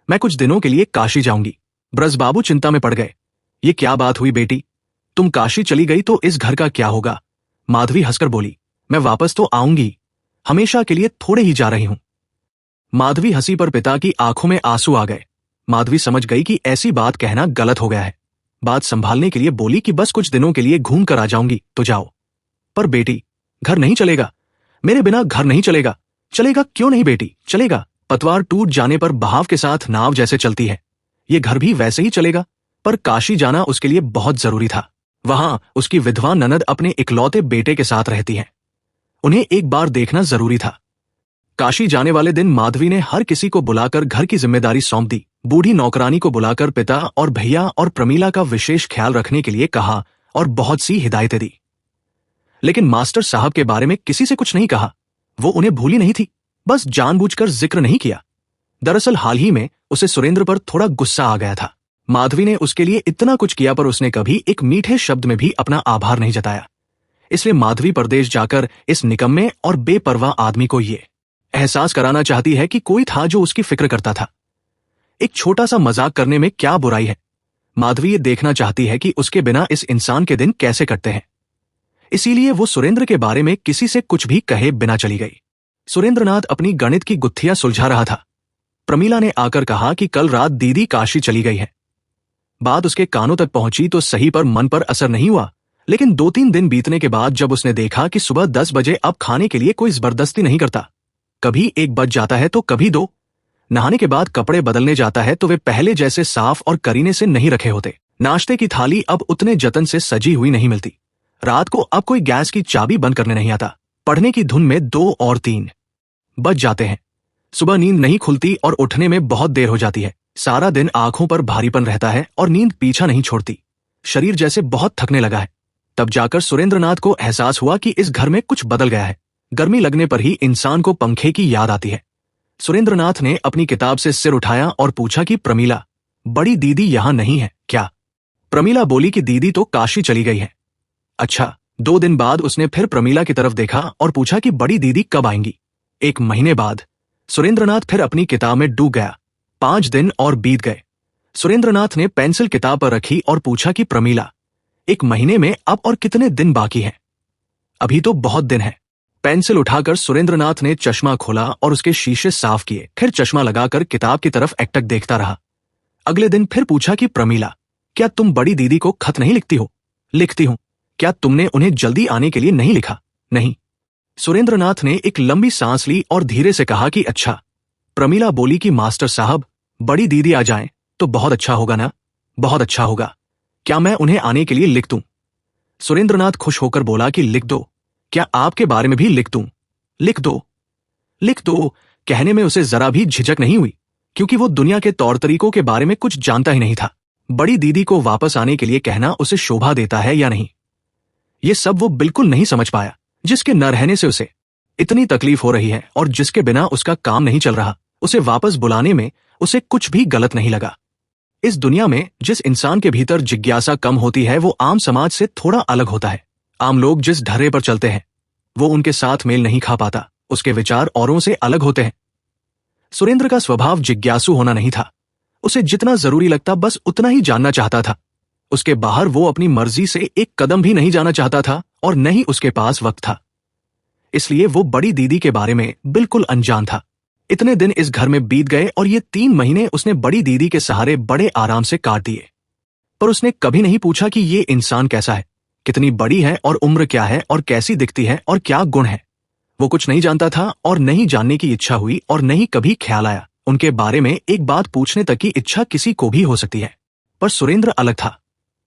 मैं कुछ दिनों के लिए काशी जाऊंगी। ब्रजबाबू चिंता में पड़ गए। ये क्या बात हुई बेटी? तुम काशी चली गई तो इस घर का क्या होगा? माधवी हंसकर बोली, मैं वापस तो आऊंगी, हमेशा के लिए थोड़े ही जा रही हूं। माधवी हंसी पर पिता की आंखों में आंसू आ गए। माधवी समझ गई कि ऐसी बात कहना गलत हो गया है। बात संभालने के लिए बोली कि बस कुछ दिनों के लिए घूम कर आ जाऊंगी तो जाओ। पर बेटी, घर नहीं चलेगा, मेरे बिना घर नहीं चलेगा। चलेगा क्यों नहीं बेटी, चलेगा। पतवार टूट जाने पर बहाव के साथ नाव जैसे चलती है, ये घर भी वैसे ही चलेगा। पर काशी जाना उसके लिए बहुत जरूरी था। वहां उसकी विधवा ननद अपने इकलौते बेटे के साथ रहती है। उन्हें एक बार देखना जरूरी था। काशी जाने वाले दिन माधवी ने हर किसी को बुलाकर घर की जिम्मेदारी सौंप दी। बूढ़ी नौकरानी को बुलाकर पिता और भैया और प्रमीला का विशेष ख्याल रखने के लिए कहा और बहुत सी हिदायतें दी। लेकिन मास्टर साहब के बारे में किसी से कुछ नहीं कहा। वो उन्हें भूली नहीं थी, बस जानबूझकर जिक्र नहीं किया। दरअसल हाल ही में उसे सुरेंद्र पर थोड़ा गुस्सा आ गया था। माधवी ने उसके लिए इतना कुछ किया पर उसने कभी एक मीठे शब्द में भी अपना आभार नहीं जताया। इसलिए माधवी परदेश जाकर इस निकम्मे और बेपरवाह आदमी को ये एहसास कराना चाहती है कि कोई था जो उसकी फिक्र करता था। एक छोटा सा मजाक करने में क्या बुराई है? माधवी ये देखना चाहती है कि उसके बिना इस इंसान के दिन कैसे कटते हैं। इसीलिए वो सुरेंद्र के बारे में किसी से कुछ भी कहे बिना चली गई। सुरेंद्रनाथ अपनी गणित की गुत्थियां सुलझा रहा था। प्रमीला ने आकर कहा कि कल रात दीदी काशी चली गई है। बात उसके कानों तक पहुंची तो सही, पर मन पर असर नहीं हुआ। लेकिन 2-3 दिन बीतने के बाद जब उसने देखा कि सुबह 10 बजे अब खाने के लिए कोई जबरदस्ती नहीं करता, कभी 1 बज जाता है तो कभी 2, नहाने के बाद कपड़े बदलने जाता है तो वे पहले जैसे साफ और करीने से नहीं रखे होते। नाश्ते की थाली अब उतने जतन से सजी हुई नहीं मिलती। रात को अब कोई गैस की चाबी बंद करने नहीं आता। पढ़ने की धुन में 2 और 3 बज जाते हैं। सुबह नींद नहीं खुलती और उठने में बहुत देर हो जाती है। सारा दिन आंखों पर भारीपन रहता है और नींद पीछा नहीं छोड़ती। शरीर जैसे बहुत थकने लगा है। तब जाकर सुरेंद्रनाथ को एहसास हुआ कि इस घर में कुछ बदल गया है। गर्मी लगने पर ही इंसान को पंखे की याद आती है। सुरेंद्रनाथ ने अपनी किताब से सिर उठाया और पूछा कि प्रमीला, बड़ी दीदी यहां नहीं है क्या? प्रमीला बोली कि दीदी तो काशी चली गई है। अच्छा। 2 दिन बाद उसने फिर प्रमीला की तरफ देखा और पूछा कि बड़ी दीदी कब आएंगी? 1 महीने बाद। सुरेंद्रनाथ फिर अपनी किताब में डूब गया। 5 दिन और बीत गए। सुरेंद्रनाथ ने पेंसिल किताब पर रखी और पूछा कि प्रमीला, 1 महीने में अब और कितने दिन बाकी हैं? अभी तो बहुत दिन है। पेंसिल उठाकर सुरेंद्रनाथ ने चश्मा खोला और उसके शीशे साफ किए। फिर चश्मा लगाकर किताब की तरफ एकटक देखता रहा। अगले दिन फिर पूछा कि प्रमीला, क्या तुम बड़ी दीदी को खत नहीं लिखती हो? लिखती हूं। क्या तुमने उन्हें जल्दी आने के लिए नहीं लिखा? नहीं। सुरेंद्रनाथ ने एक लंबी सांस ली और धीरे से कहा कि अच्छा। प्रमीला बोली कि मास्टर साहब, बड़ी दीदी आ जाएं तो बहुत अच्छा होगा ना? बहुत अच्छा होगा। क्या मैं उन्हें आने के लिए लिख दूं? सुरेंद्रनाथ खुश होकर बोला कि लिख दो। क्या आपके बारे में भी लिख दूं? लिख दो। लिख दो कहने में उसे जरा भी झिझक नहीं हुई, क्योंकि वो दुनिया के तौर तरीकों के बारे में कुछ जानता ही नहीं था। बड़ी दीदी को वापस आने के लिए कहना उसे शोभा देता है या नहीं, ये सब वो बिल्कुल नहीं समझ पाया। जिसके न रहने से उसे इतनी तकलीफ हो रही है और जिसके बिना उसका काम नहीं चल रहा, उसे वापस बुलाने में उसे कुछ भी गलत नहीं लगा। इस दुनिया में जिस इंसान के भीतर जिज्ञासा कम होती है वो आम समाज से थोड़ा अलग होता है। आम लोग जिस ढर्रे पर चलते हैं वो उनके साथ मेल नहीं खा पाता। उसके विचार औरों से अलग होते हैं। सुरेंद्र का स्वभाव जिज्ञासु होना नहीं था। उसे जितना जरूरी लगता बस उतना ही जानना चाहता था। उसके बाहर वो अपनी मर्जी से एक कदम भी नहीं जाना चाहता था और न ही उसके पास वक्त था। इसलिए वो बड़ी दीदी के बारे में बिल्कुल अनजान था। इतने दिन इस घर में बीत गए और ये 3 महीने उसने बड़ी दीदी के सहारे बड़े आराम से काट दिए। पर उसने कभी नहीं पूछा कि ये इंसान कैसा है, कितनी बड़ी है और उम्र क्या है और कैसी दिखती है और क्या गुण है। वो कुछ नहीं जानता था और नहीं जानने की इच्छा हुई और नहीं कभी ख्याल आया उनके बारे में एक बात पूछने तक की इच्छा किसी को भी हो सकती है। पर सुरेंद्र अलग था।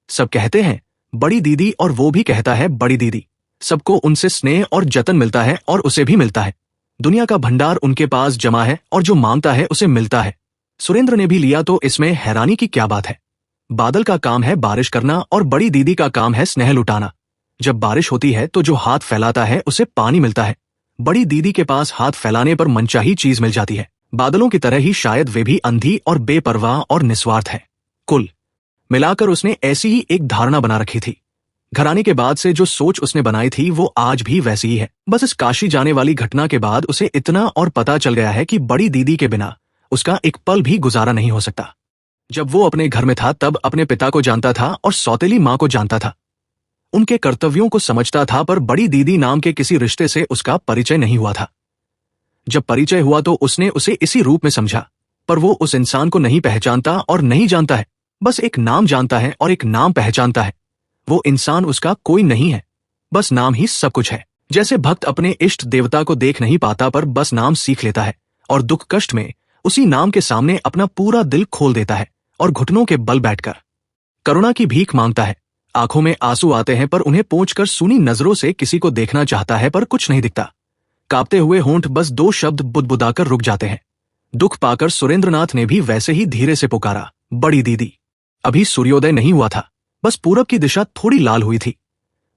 सब कहते हैं बड़ी दीदी और वो भी कहता है बड़ी दीदी। सबको उनसे स्नेह और जतन मिलता है और उसे भी मिलता है। दुनिया का भंडार उनके पास जमा है और जो मांगता है उसे मिलता है। सुरेंद्र ने भी लिया तो इसमें हैरानी की क्या बात है। बादल का काम है बारिश करना और बड़ी दीदी का काम है स्नेह लुटाना। जब बारिश होती है तो जो हाथ फैलाता है उसे पानी मिलता है। बड़ी दीदी के पास हाथ फैलाने पर मनचाही चीज मिल जाती है। बादलों की तरह ही शायद वे भी अंधी और बेपरवाह और निस्वार्थ है। कुल मिलाकर उसने ऐसी ही एक धारणा बना रखी थी। घर आने के बाद से जो सोच उसने बनाई थी वो आज भी वैसी ही है। बस इस काशी जाने वाली घटना के बाद उसे इतना और पता चल गया है कि बड़ी दीदी के बिना उसका एक पल भी गुजारा नहीं हो सकता। जब वो अपने घर में था तब अपने पिता को जानता था और सौतेली माँ को जानता था। उनके कर्तव्यों को समझता था, पर बड़ी दीदी नाम के किसी रिश्ते से उसका परिचय नहीं हुआ था। जब परिचय हुआ तो उसने उसे इसी रूप में समझा, पर वो उस इंसान को नहीं पहचानता और नहीं जानता है। बस एक नाम जानता है और एक नाम पहचानता है। वो इंसान उसका कोई नहीं है, बस नाम ही सब कुछ है। जैसे भक्त अपने इष्ट देवता को देख नहीं पाता पर बस नाम सीख लेता है और दुख कष्ट में उसी नाम के सामने अपना पूरा दिल खोल देता है और घुटनों के बल बैठकर करुणा की भीख मांगता है। आंखों में आंसू आते हैं पर उन्हें पोंछकर सूनी नजरों से किसी को देखना चाहता है, पर कुछ नहीं दिखता। कांपते हुए होंठ बस 2 शब्द बुदबुदाकर रुक जाते हैं। दुख पाकर सुरेंद्रनाथ ने भी वैसे ही धीरे से पुकारा, बड़ी दीदी। अभी सूर्योदय नहीं हुआ था, बस पूरब की दिशा थोड़ी लाल हुई थी।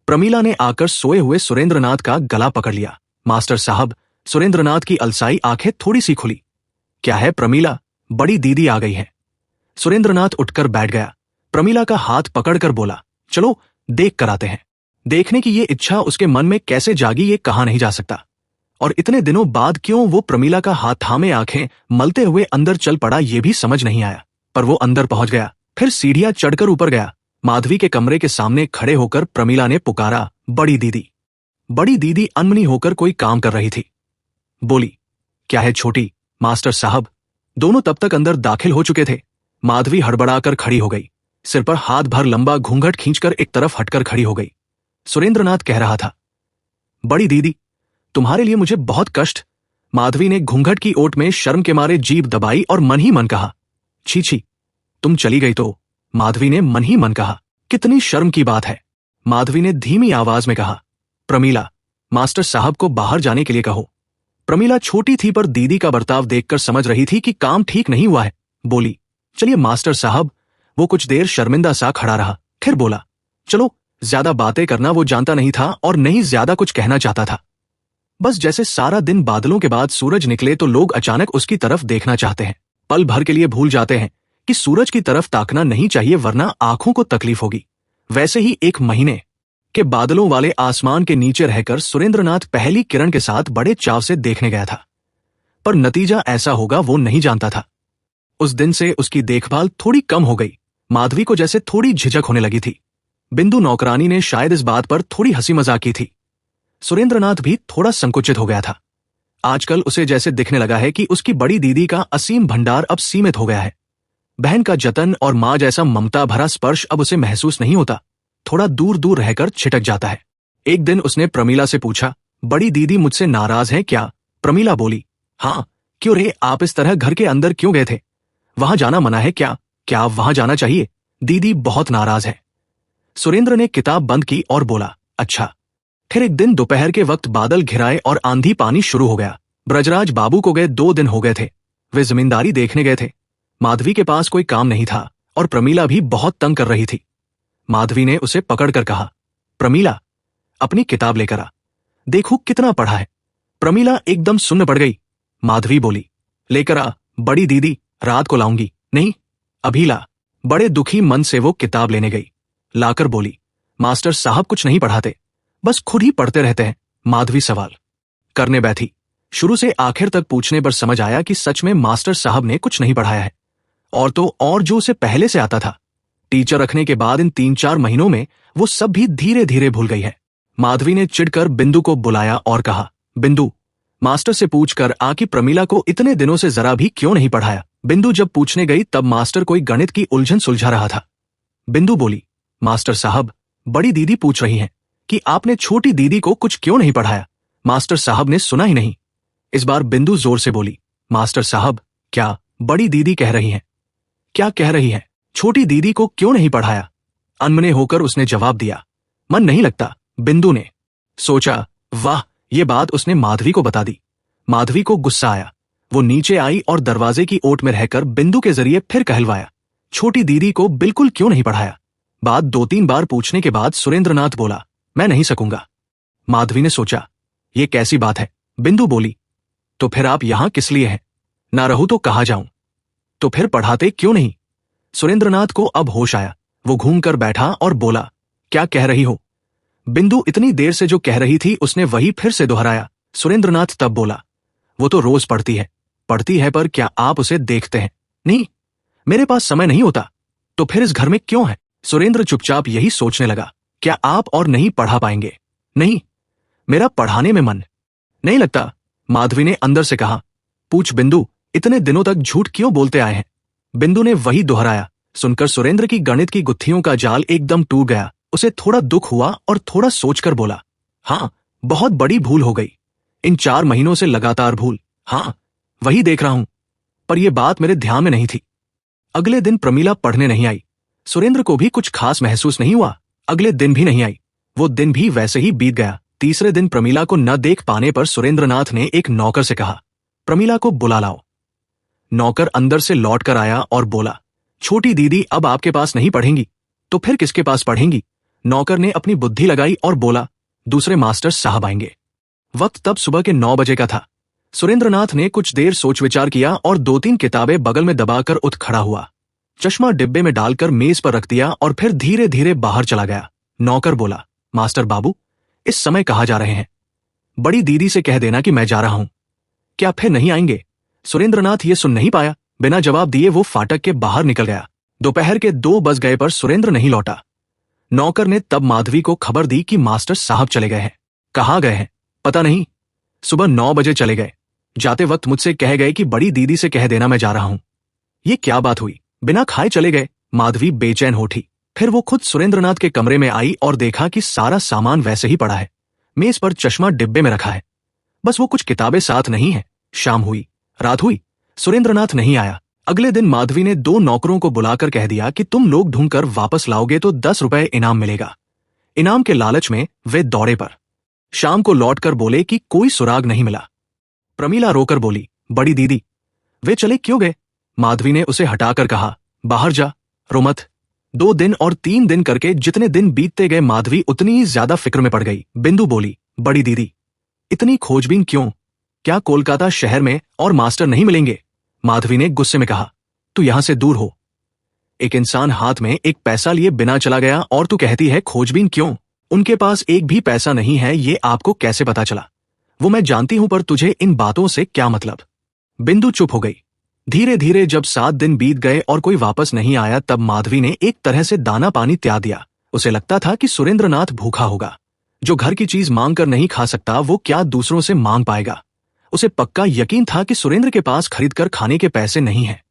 प्रमीला ने आकर सोए हुए सुरेंद्रनाथ का गला पकड़ लिया। मास्टर साहब। सुरेंद्रनाथ की अलसाई आंखें थोड़ी सी खुली। क्या है प्रमीला? बड़ी दीदी आ गई है। सुरेंद्रनाथ उठकर बैठ गया। प्रमीला का हाथ पकड़कर बोला, चलो देख कर आते हैं। देखने की ये इच्छा उसके मन में कैसे जागी ये कहा नहीं जा सकता, और इतने दिनों बाद क्यों वो प्रमीला का हाथ थामे आंखें मलते हुए अंदर चल पड़ा ये भी समझ नहीं आया। पर वो अंदर पहुंच गया, फिर सीढ़ियां चढ़कर ऊपर गया। माधवी के कमरे के सामने खड़े होकर प्रमीला ने पुकारा, बड़ी दीदी। बड़ी दीदी अनमनी होकर कोई काम कर रही थी। बोली, क्या है छोटी? मास्टर साहब। दोनों तब तक अंदर दाखिल हो चुके थे। माधवी हड़बड़ाकर खड़ी हो गई, सिर पर हाथ भर लंबा घूंघट खींचकर एक तरफ हटकर खड़ी हो गई। सुरेंद्रनाथ कह रहा था, बड़ी दीदी तुम्हारे लिए मुझे बहुत कष्ट। माधवी ने घूंघट की ओट में शर्म के मारे जीभ दबाई और मन ही मन कहा, छी छी, तुम चली गई तो। माधवी ने मन ही मन कहा, कितनी शर्म की बात है। माधवी ने धीमी आवाज में कहा, प्रमीला, मास्टर साहब को बाहर जाने के लिए कहो। प्रमीला छोटी थी पर दीदी का बर्ताव देखकर समझ रही थी कि काम ठीक नहीं हुआ है। बोली, चलिए मास्टर साहब। वो कुछ देर शर्मिंदा सा खड़ा रहा, फिर बोला, चलो। ज्यादा बातें करना वो जानता नहीं था और नहीं ज्यादा कुछ कहना चाहता था। बस जैसे सारा दिन बादलों के बाद सूरज निकले तो लोग अचानक उसकी तरफ देखना चाहते हैं, पल भर के लिए भूल जाते हैं कि सूरज की तरफ ताकना नहीं चाहिए वरना आंखों को तकलीफ होगी। वैसे ही 1 महीने के बादलों वाले आसमान के नीचे रहकर सुरेंद्रनाथ पहली किरण के साथ बड़े चाव से देखने गया था, पर नतीजा ऐसा होगा वो नहीं जानता था। उस दिन से उसकी देखभाल थोड़ी कम हो गई। माधवी को जैसे थोड़ी झिझक होने लगी थी। बिंदु नौकरानी ने शायद इस बात पर थोड़ी हंसी मजाक की थी। सुरेंद्रनाथ भी थोड़ा संकुचित हो गया था। आजकल उसे जैसे दिखने लगा है कि उसकी बड़ी दीदी का असीम भंडार अब सीमित हो गया है। बहन का जतन और मां जैसा ममता भरा स्पर्श अब उसे महसूस नहीं होता, थोड़ा दूर दूर रहकर छिटक जाता है। एक दिन उसने प्रमीला से पूछा, बड़ी दीदी मुझसे नाराज है क्या? प्रमीला बोली, हाँ। क्यों रे, आप इस तरह घर के अंदर क्यों गए थे? वहां जाना मना है क्या? क्या वहां जाना चाहिए? दीदी बहुत नाराज है। सुरेंद्र ने किताब बंद की और बोला, अच्छा। फिर एक दिन दोपहर के वक्त बादल घिराए और आंधी पानी शुरू हो गया। ब्रजराज बाबू को गए 2 दिन हो गए थे। वे जमींदारी देखने गए थे। माधवी के पास कोई काम नहीं था और प्रमीला भी बहुत तंग कर रही थी। माधवी ने उसे पकड़कर कहा, प्रमीला, अपनी किताब लेकर आ, देखो कितना पढ़ा है। प्रमीला एकदम सुन्न पड़ गई। माधवी बोली, लेकर आ बड़ी दीदी, रात को लाऊंगी। नहीं, अभी ला। बड़े दुखी मन से वो किताब लेने गई। लाकर बोली, मास्टर साहब कुछ नहीं पढ़ाते, बस खुद ही पढ़ते रहते हैं। माधवी सवाल करने बैठी। शुरू से आखिर तक पूछने पर समझ आया कि सच में मास्टर साहब ने कुछ नहीं पढ़ाया है, और तो और जो उसे पहले से आता था। टीचर रखने के बाद इन 3-4 महीनों में वो सब भी धीरे धीरे भूल गई है। माधवी ने चिढ़कर बिंदु को बुलाया और कहा, बिंदु, मास्टर से पूछकर आ कि प्रमीला को इतने दिनों से जरा भी क्यों नहीं पढ़ाया। बिंदु जब पूछने गई तब मास्टर कोई गणित की उलझन सुलझा रहा था। बिंदु बोली, मास्टर साहब, बड़ी दीदी पूछ रही हैं कि आपने छोटी दीदी को कुछ क्यों नहीं पढ़ाया। मास्टर साहब ने सुना ही नहीं। इस बार बिंदु जोर से बोली, मास्टर साहब, क्या बड़ी दीदी कह रही हैं? क्या कह रही है? छोटी दीदी को क्यों नहीं पढ़ाया? अनमने होकर उसने जवाब दिया, मन नहीं लगता। बिंदु ने सोचा, वाह, ये बात उसने माधवी को बता दी। माधवी को गुस्सा आया। वो नीचे आई और दरवाजे की ओट में रहकर बिंदु के जरिए फिर कहलवाया, छोटी दीदी को बिल्कुल क्यों नहीं पढ़ाया। बात 2-3 बार पूछने के बाद सुरेंद्रनाथ बोला, मैं नहीं सकूंगा। माधवी ने सोचा, ये कैसी बात है। बिंदु बोली, तो फिर आप यहां किस लिए हैं? ना रहूं तो कहां जाऊं? तो फिर पढ़ाते क्यों नहीं? सुरेंद्रनाथ को अब होश आया। वो घूम कर बैठा और बोला, क्या कह रही हो? बिंदु इतनी देर से जो कह रही थी उसने वही फिर से दोहराया। सुरेंद्रनाथ तब बोला, वो तो रोज पढ़ती है पर क्या आप उसे देखते हैं? नहीं, मेरे पास समय नहीं होता। तो फिर इस घर में क्यों है? सुरेंद्र चुपचाप यही सोचने लगा, क्या आप और नहीं पढ़ा पाएंगे? नहीं, मेरा पढ़ाने में मन नहीं लगता। माधवी ने अंदर से कहा, पूछ बिंदु, इतने दिनों तक झूठ क्यों बोलते आए हैं? बिंदु ने वही दोहराया। सुनकर सुरेंद्र की गणित की गुत्थियों का जाल एकदम टूट गया। उसे थोड़ा दुख हुआ और थोड़ा सोचकर बोला, हाँ, बहुत बड़ी भूल हो गई। इन 4 महीनों से लगातार भूल। हाँ, वही देख रहा हूं, पर यह बात मेरे ध्यान में नहीं थी। अगले दिन प्रमीला पढ़ने नहीं आई। सुरेंद्र को भी कुछ खास महसूस नहीं हुआ। अगले दिन भी नहीं आई। वो दिन भी वैसे ही बीत गया। तीसरे दिन प्रमीला को न देख पाने पर सुरेंद्रनाथ ने एक नौकर से कहा, प्रमीला को बुला लाओ। नौकर अंदर से लौट कर आया और बोला, छोटी दीदी अब आपके पास नहीं पढ़ेंगी, तो फिर किसके पास पढ़ेंगी? नौकर ने अपनी बुद्धि लगाई और बोला, दूसरे मास्टर साहब आएंगे। वक्त तब सुबह के 9 बजे का था। सुरेंद्रनाथ ने कुछ देर सोच विचार किया और 2-3 किताबें बगल में दबाकर उठ खड़ा हुआ। चश्मा डिब्बे में डालकर मेज पर रख दिया और फिर धीरे धीरे बाहर चला गया। नौकर बोला, मास्टर बाबू, इस समय कहाँ जा रहे हैं? बड़ी दीदी से कह देना कि मैं जा रहा हूं। क्या फिर नहीं आएंगे? सुरेंद्रनाथ ये सुन नहीं पाया। बिना जवाब दिए वो फाटक के बाहर निकल गया। दोपहर के 2 बज गए पर सुरेंद्र नहीं लौटा। नौकर ने तब माधवी को खबर दी कि मास्टर साहब चले गए हैं। कहाँ गए हैं? पता नहीं। सुबह 9 बजे चले गए। जाते वक्त मुझसे कह गए कि बड़ी दीदी से कह देना मैं जा रहा हूं। ये क्या बात हुई? बिना खाए चले गए। माधवी बेचैन हो उठी। फिर वो खुद सुरेंद्रनाथ के कमरे में आई और देखा कि सारा सामान वैसे ही पड़ा है। मेज पर चश्मा डिब्बे में रखा है, बस वो कुछ किताबें साथ नहीं है। शाम हुई, रात हुई, सुरेंद्रनाथ नहीं आया। अगले दिन माधवी ने 2 नौकरों को बुलाकर कह दिया कि तुम लोग ढूंढकर वापस लाओगे तो 10 रुपए इनाम मिलेगा। इनाम के लालच में वे दौड़े पर। शाम को लौटकर बोले कि कोई सुराग नहीं मिला। प्रमीला रोकर बोली, बड़ी दीदी, वे चले क्यों गए? माधवी ने उसे हटाकर कहा, बाहर जा, रो मत। 2 दिन और 3 दिन करके जितने दिन बीतते गए माधवी उतनी ही ज्यादा फिक्र में पड़ गई। बिंदु बोली, बड़ी दीदी, इतनी खोजबीन क्यों? क्या कोलकाता शहर में और मास्टर नहीं मिलेंगे? माधवी ने गुस्से में कहा, तू यहां से दूर हो। एक इंसान हाथ में एक पैसा लिए बिना चला गया और तू कहती है खोजबीन क्यों? उनके पास एक भी पैसा नहीं है, ये आपको कैसे पता चला? वो मैं जानती हूं, पर तुझे इन बातों से क्या मतलब? बिंदु चुप हो गई। धीरे धीरे जब 7 दिन बीत गए और कोई वापस नहीं आया तब माधवी ने एक तरह से दाना पानी त्याग दिया। उसे लगता था कि सुरेंद्रनाथ भूखा होगा। जो घर की चीज मांग कर नहीं खा सकता वो क्या दूसरों से मांग पाएगा? उसे पक्का यकीन था कि सुरेंद्र के पास खरीद कर खाने के पैसे नहीं हैं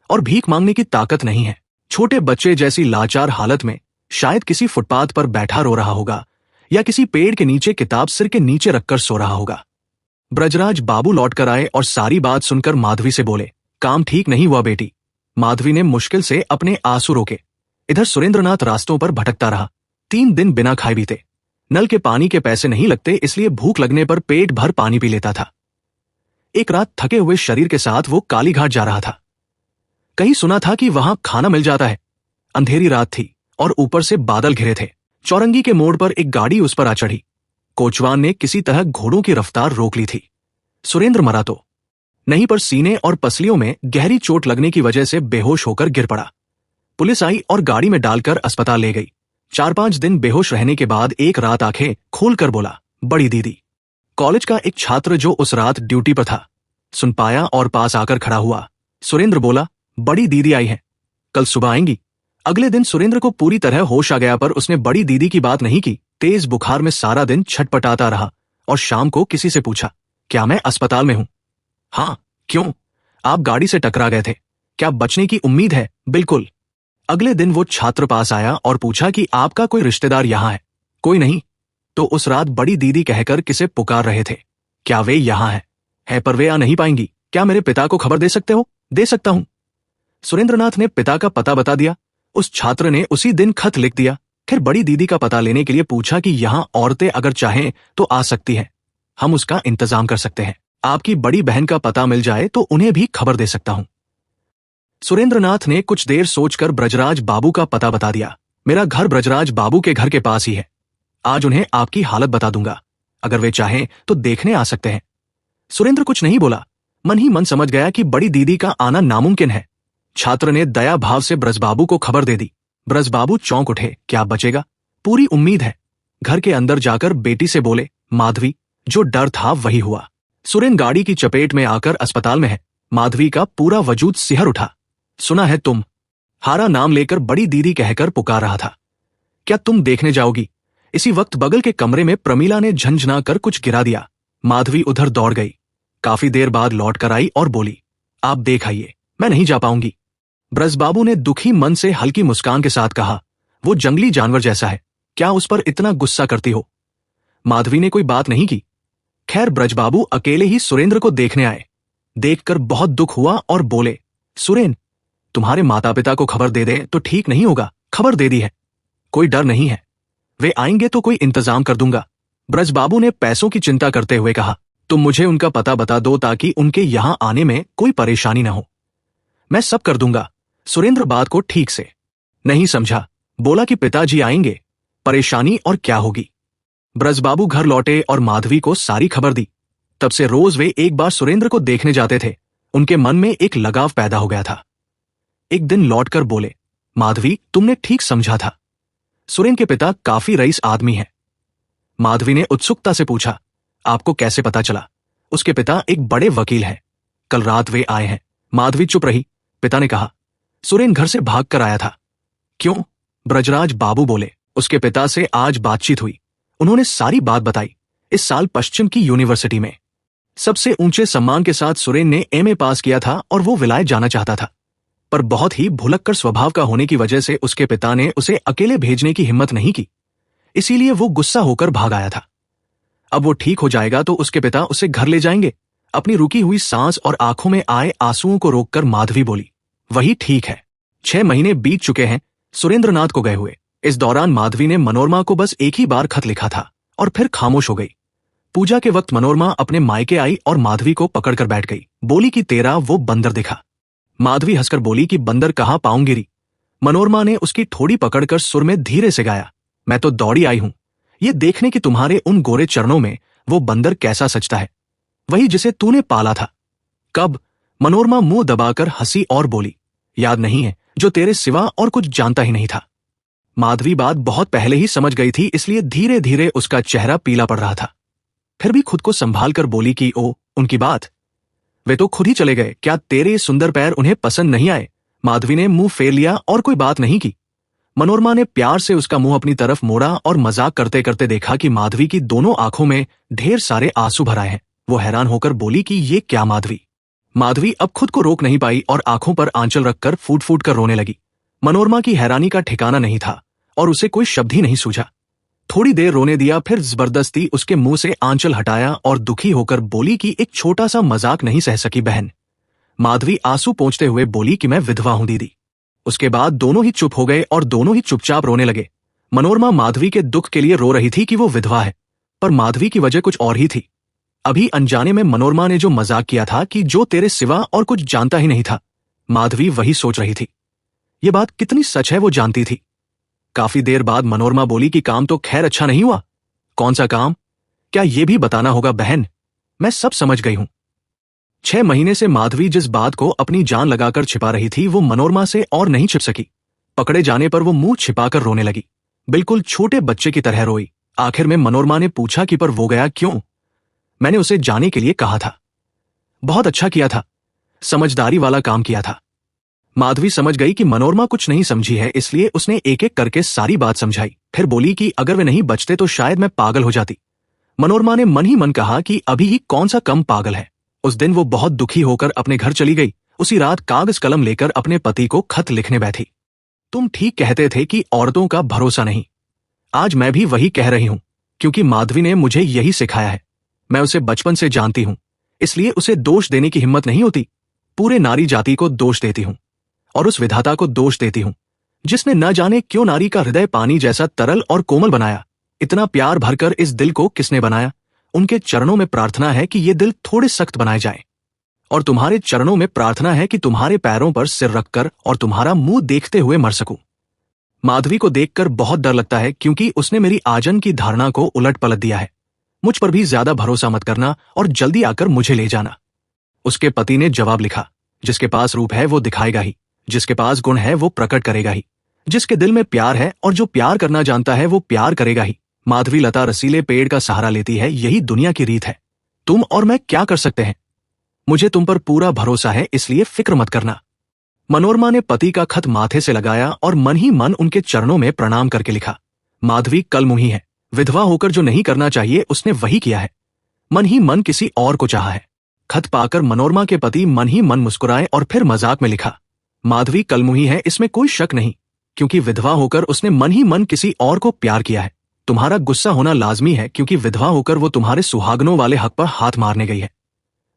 और भीख मांगने की ताकत नहीं है। छोटे बच्चे जैसी लाचार हालत में शायद किसी फुटपाथ पर बैठा रो रहा होगा या किसी पेड़ के नीचे किताब सिर के नीचे रखकर सो रहा होगा। ब्रजराज बाबू लौटकर आए और सारी बात सुनकर माधवी से बोले, काम ठीक नहीं हुआ बेटी। माधवी ने मुश्किल से अपने आंसू रोके। इधर सुरेंद्रनाथ रास्तों पर भटकता रहा। 3 दिन बिना खाए बीते। नल के पानी के पैसे नहीं लगते, इसलिए भूख लगने पर पेट भर पानी पी लेता था। एक रात थके हुए शरीर के साथ वो कालीघाट जा रहा था। कहीं सुना था कि वहां खाना मिल जाता है। अंधेरी रात थी और ऊपर से बादल घिरे थे। चौरंगी के मोड़ पर एक गाड़ी उस पर आ चढ़ी। कोचवान ने किसी तरह घोड़ों की रफ्तार रोक ली थी। सुरेंद्र मरा तो नहीं, पर सीने और पसलियों में गहरी चोट लगने की वजह से बेहोश होकर गिर पड़ा। पुलिस आई और गाड़ी में डालकर अस्पताल ले गई। 4-5 दिन बेहोश रहने के बाद एक रात आंखें खोलकर बोला, बड़ी दीदी। कॉलेज का एक छात्र जो उस रात ड्यूटी पर था सुन पाया और पास आकर खड़ा हुआ। सुरेंद्र बोला, बड़ी दीदी आई है, कल सुबह आएंगी। अगले दिन सुरेंद्र को पूरी तरह होश आ गया, पर उसने बड़ी दीदी की बात नहीं की। तेज बुखार में सारा दिन छटपटाता रहा। और शाम को किसी से पूछा, क्या मैं अस्पताल में हूं? हाँ। क्यों? आप गाड़ी से टकरा गए थे। क्या बचने की उम्मीद है? बिल्कुल। अगले दिन वो छात्र पास आया और पूछा कि आपका कोई रिश्तेदार यहां है? कोई नहीं। तो उस रात बड़ी दीदी कहकर किसे पुकार रहे थे? क्या वे यहां है पर वे आ नहीं पाएंगी? क्या मेरे पिता को खबर दे सकते हो? दे सकता हूं। सुरेंद्रनाथ ने पिता का पता बता दिया। उस छात्र ने उसी दिन खत लिख दिया। फिर बड़ी दीदी का पता लेने के लिए पूछा कि यहां औरतें अगर चाहें तो आ सकती हैं, हम उसका इंतजाम कर सकते हैं। आपकी बड़ी बहन का पता मिल जाए तो उन्हें भी खबर दे सकता हूं। सुरेंद्रनाथ ने कुछ देर सोचकर ब्रजराज बाबू का पता बता दिया। मेरा घर ब्रजराज बाबू के घर के पास ही है। आज उन्हें आपकी हालत बता दूंगा, अगर वे चाहें तो देखने आ सकते हैं। सुरेंद्र कुछ नहीं बोला, मन ही मन समझ गया कि बड़ी दीदी का आना नामुमकिन है। छात्र ने दया भाव से ब्रजबाबू को खबर दे दी। ब्रजबाबू चौंक उठे, क्या बचेगा? पूरी उम्मीद है। घर के अंदर जाकर बेटी से बोले, माधवी। जो डर था वही हुआ। सुरेन गाड़ी की चपेट में आकर अस्पताल में है। माधवी का पूरा वजूद सिहर उठा। सुना है तुम? हारा नाम लेकर बड़ी दीदी कहकर पुकार रहा था। क्या तुम देखने जाओगी? इसी वक्त बगल के कमरे में प्रमीला ने झंझना कर कुछ गिरा दिया। माधवी उधर दौड़ गई। काफी देर बाद लौट कर आई और बोली, आप देख आइए, मैं नहीं जा पाऊंगी। ब्रजबाबू ने दुखी मन से हल्की मुस्कान के साथ कहा, वो जंगली जानवर जैसा है, क्या उस पर इतना गुस्सा करती हो? माधवी ने कोई बात नहीं की। खैर ब्रजबाबू अकेले ही सुरेंद्र को देखने आए। देखकर बहुत दुख हुआ और बोले, सुरेन, तुम्हारे माता पिता को खबर दे दें तो ठीक नहीं होगा। खबर दे दी है, कोई डर नहीं है। वे आएंगे तो कोई इंतजाम कर दूंगा। ब्रजबाबू ने पैसों की चिंता करते हुए कहा, तुम मुझे उनका पता बता दो ताकि उनके यहां आने में कोई परेशानी न हो। मैं सब कर दूंगा। सुरेंद्र बात को ठीक से नहीं समझा। बोला कि पिताजी आएंगे, परेशानी और क्या होगी। ब्रजबाबू घर लौटे और माधवी को सारी खबर दी। तब से रोज वे एक बार सुरेंद्र को देखने जाते थे। उनके मन में एक लगाव पैदा हो गया था। एक दिन लौटकर बोले, माधवी, तुमने ठीक समझा था। सुरेन के पिता काफी रईस आदमी है। माधवी ने उत्सुकता से पूछा, आपको कैसे पता चला? उसके पिता एक बड़े वकील हैं। कल रात वे आए हैं। माधवी चुप रही। पिता ने कहा, सुरेन घर से भाग कर आया था। क्यों? ब्रजराज बाबू बोले, उसके पिता से आज बातचीत हुई। उन्होंने सारी बात बताई। इस साल पश्चिम की यूनिवर्सिटी में सबसे ऊंचे सम्मान के साथ सुरेन ने एमए पास किया था और वो विलायत जाना चाहता था, पर बहुत ही भुलक्कड़ स्वभाव का होने की वजह से उसके पिता ने उसे अकेले भेजने की हिम्मत नहीं की। इसीलिए वो गुस्सा होकर भाग आया था। अब वो ठीक हो जाएगा तो उसके पिता उसे घर ले जाएंगे। अपनी रुकी हुई सांस और आंखों में आए आंसुओं को रोककर माधवी बोली, वही ठीक है। 6 महीने बीत चुके हैं सुरेंद्रनाथ को गए हुए। इस दौरान माधवी ने मनोरमा को बस एक ही बार खत लिखा था और फिर खामोश हो गई। पूजा के वक्त मनोरमा अपने मायके आई और माधवी को पकड़कर बैठ गई। बोली कि तेरा वो बंदर दिखा। माधवी हंसकर बोली कि बंदर कहाँ पाऊंगी। मनोरमा ने उसकी ठोड़ी पकड़कर सुर में धीरे से गाया, मैं तो दौड़ी आई हूं ये देखने कि तुम्हारे उन गोरे चरणों में वो बंदर कैसा सजता है, वही जिसे तूने पाला था। कब? मनोरमा मुंह दबाकर हंसी और बोली, याद नहीं है, जो तेरे सिवा और कुछ जानता ही नहीं था। माधवी बात बहुत पहले ही समझ गई थी, इसलिए धीरे धीरे उसका चेहरा पीला पड़ रहा था। फिर भी खुद को संभाल कर बोली कि ओ, उनकी बात, वे तो खुद ही चले गए। क्या तेरे सुंदर पैर उन्हें पसंद नहीं आए? माधवी ने मुंह फेर लिया और कोई बात नहीं की। मनोरमा ने प्यार से उसका मुंह अपनी तरफ मोड़ा और मजाक करते करते देखा कि माधवी की दोनों आंखों में ढेर सारे आंसू भर आए हैं। वो हैरान होकर बोली कि ये क्या माधवी? माधवी अब खुद को रोक नहीं पाई और आंखों पर आंचल रखकर फूट फूट कर रोने लगी। मनोरमा की हैरानी का ठिकाना नहीं था और उसे कोई शब्द ही नहीं सूझा। थोड़ी देर रोने दिया, फिर जबरदस्ती उसके मुंह से आंचल हटाया और दुखी होकर बोली कि एक छोटा सा मजाक नहीं सह सकी बहन। माधवी आंसू पोंछते हुए बोली कि मैं विधवा हूं दीदी। उसके बाद दोनों ही चुप हो गए और दोनों ही चुपचाप रोने लगे। मनोरमा माधवी के दुख के लिए रो रही थी कि वो विधवा है, पर माधवी की वजह कुछ और ही थी। अभी अनजाने में मनोरमा ने जो मजाक किया था कि जो तेरे सिवा और कुछ जानता ही नहीं था, माधवी वही सोच रही थी। ये बात कितनी सच है वो जानती थी। काफी देर बाद मनोरमा बोली कि काम तो खैर अच्छा नहीं हुआ। कौन सा काम? क्या ये भी बताना होगा बहन? मैं सब समझ गई हूं। 6 महीने से माधवी जिस बात को अपनी जान लगाकर छिपा रही थी वो मनोरमा से और नहीं छिप सकी। पकड़े जाने पर वो मुंह छिपाकर रोने लगी, बिल्कुल छोटे बच्चे की तरह रोई। आखिर में मनोरमा ने पूछा कि पर वो गया क्यों? मैंने उसे जाने के लिए कहा था। बहुत अच्छा किया था, समझदारी वाला काम किया था। माधवी समझ गई कि मनोरमा कुछ नहीं समझी है, इसलिए उसने एक एक करके सारी बात समझाई। फिर बोली कि अगर वे नहीं बचते तो शायद मैं पागल हो जाती। मनोरमा ने मन ही मन कहा कि अभी ही कौन सा कम पागल है। उस दिन वो बहुत दुखी होकर अपने घर चली गई। उसी रात कागज कलम लेकर अपने पति को खत लिखने बैठी। तुम ठीक कहते थे कि औरतों का भरोसा नहीं। आज मैं भी वही कह रही हूं, क्योंकि माधवी ने मुझे यही सिखाया है। मैं उसे बचपन से जानती हूं, इसलिए उसे दोष देने की हिम्मत नहीं होती। पूरे नारी जाति को दोष देती हूं और उस विधाता को दोष देती हूं जिसने न जाने क्यों नारी का हृदय पानी जैसा तरल और कोमल बनाया। इतना प्यार भरकर इस दिल को किसने बनाया? उनके चरणों में प्रार्थना है कि ये दिल थोड़े सख्त बनाए जाएं। और तुम्हारे चरणों में प्रार्थना है कि तुम्हारे पैरों पर सिर रखकर और तुम्हारा मुंह देखते हुए मर सकूं। माधवी को देखकर बहुत डर लगता है, क्योंकि उसने मेरी आजन की धारणा को उलट पलट दिया है। मुझ पर भी ज्यादा भरोसा मत करना और जल्दी आकर मुझे ले जाना। उसके पति ने जवाब लिखा, जिसके पास रूप है वो दिखाएगा ही, जिसके पास गुण है वो प्रकट करेगा ही, जिसके दिल में प्यार है और जो प्यार करना जानता है वो प्यार करेगा ही। माधवी लता रसीले पेड़ का सहारा लेती है, यही दुनिया की रीत है। तुम और मैं क्या कर सकते हैं? मुझे तुम पर पूरा भरोसा है, इसलिए फिक्र मत करना। मनोरमा ने पति का खत माथे से लगाया और मन ही मन उनके चरणों में प्रणाम करके लिखा। माधवी कलमुही है, विधवा होकर जो नहीं करना चाहिए उसने वही किया है। मन ही मन किसी और को चाहा है। खत पाकर मनोरमा के पति मन ही मन मुस्कुराए और फिर मजाक में लिखा, माधवी कलमुही है, इसमें कोई शक नहीं, क्योंकि विधवा होकर उसने मन ही मन किसी और को प्यार किया है। तुम्हारा गुस्सा होना लाजमी है, क्योंकि विधवा होकर वो तुम्हारे सुहागनों वाले हक पर हाथ मारने गई है।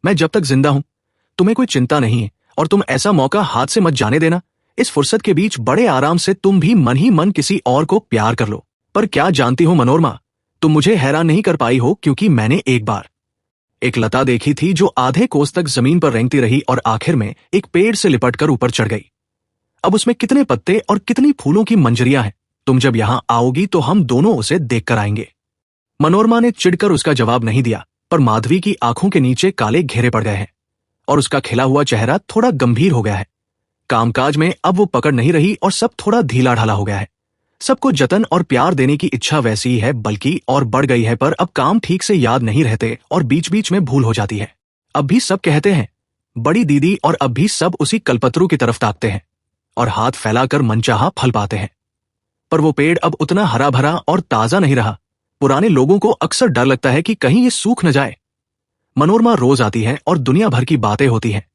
मैं जब तक जिंदा हूं तुम्हें कोई चिंता नहीं है, और तुम ऐसा मौका हाथ से मत जाने देना। इस फुर्सत के बीच बड़े आराम से तुम भी मन ही मन किसी और को प्यार कर लो। पर क्या जानती हो मनोरमा, तुम मुझे हैरान नहीं कर पाई हो, क्योंकि मैंने एक बार एक लता देखी थी जो आधे कोस तक जमीन पर रेंगती रही और आखिर में एक पेड़ से लिपटकर ऊपर चढ़ गई। अब उसमें कितने पत्ते और कितनी फूलों की मंजरियां हैं। तुम जब यहां आओगी तो हम दोनों उसे देखकर आएंगे। मनोरमा ने चिढ़कर उसका जवाब नहीं दिया, पर माधवी की आंखों के नीचे काले घेरे पड़ गए हैं और उसका खिला हुआ चेहरा थोड़ा गंभीर हो गया है। कामकाज में अब वो पकड़ नहीं रही और सब थोड़ा ढीला ढाला हो गया है। सबको जतन और प्यार देने की इच्छा वैसी ही है, बल्कि और बढ़ गई है, पर अब काम ठीक से याद नहीं रहते और बीच बीच में भूल हो जाती है। अब भी सब कहते हैं बड़ी दीदी, और अब भी सब उसी कल्पतरू की तरफ ताकते हैं और हाथ फैलाकर मनचाहा फल पाते हैं। पर वो पेड़ अब उतना हरा भरा और ताजा नहीं रहा। पुराने लोगों को अक्सर डर लगता है कि कहीं ये सूख न जाए। मनोरमा रोज आती है और दुनिया भर की बातें होती हैं,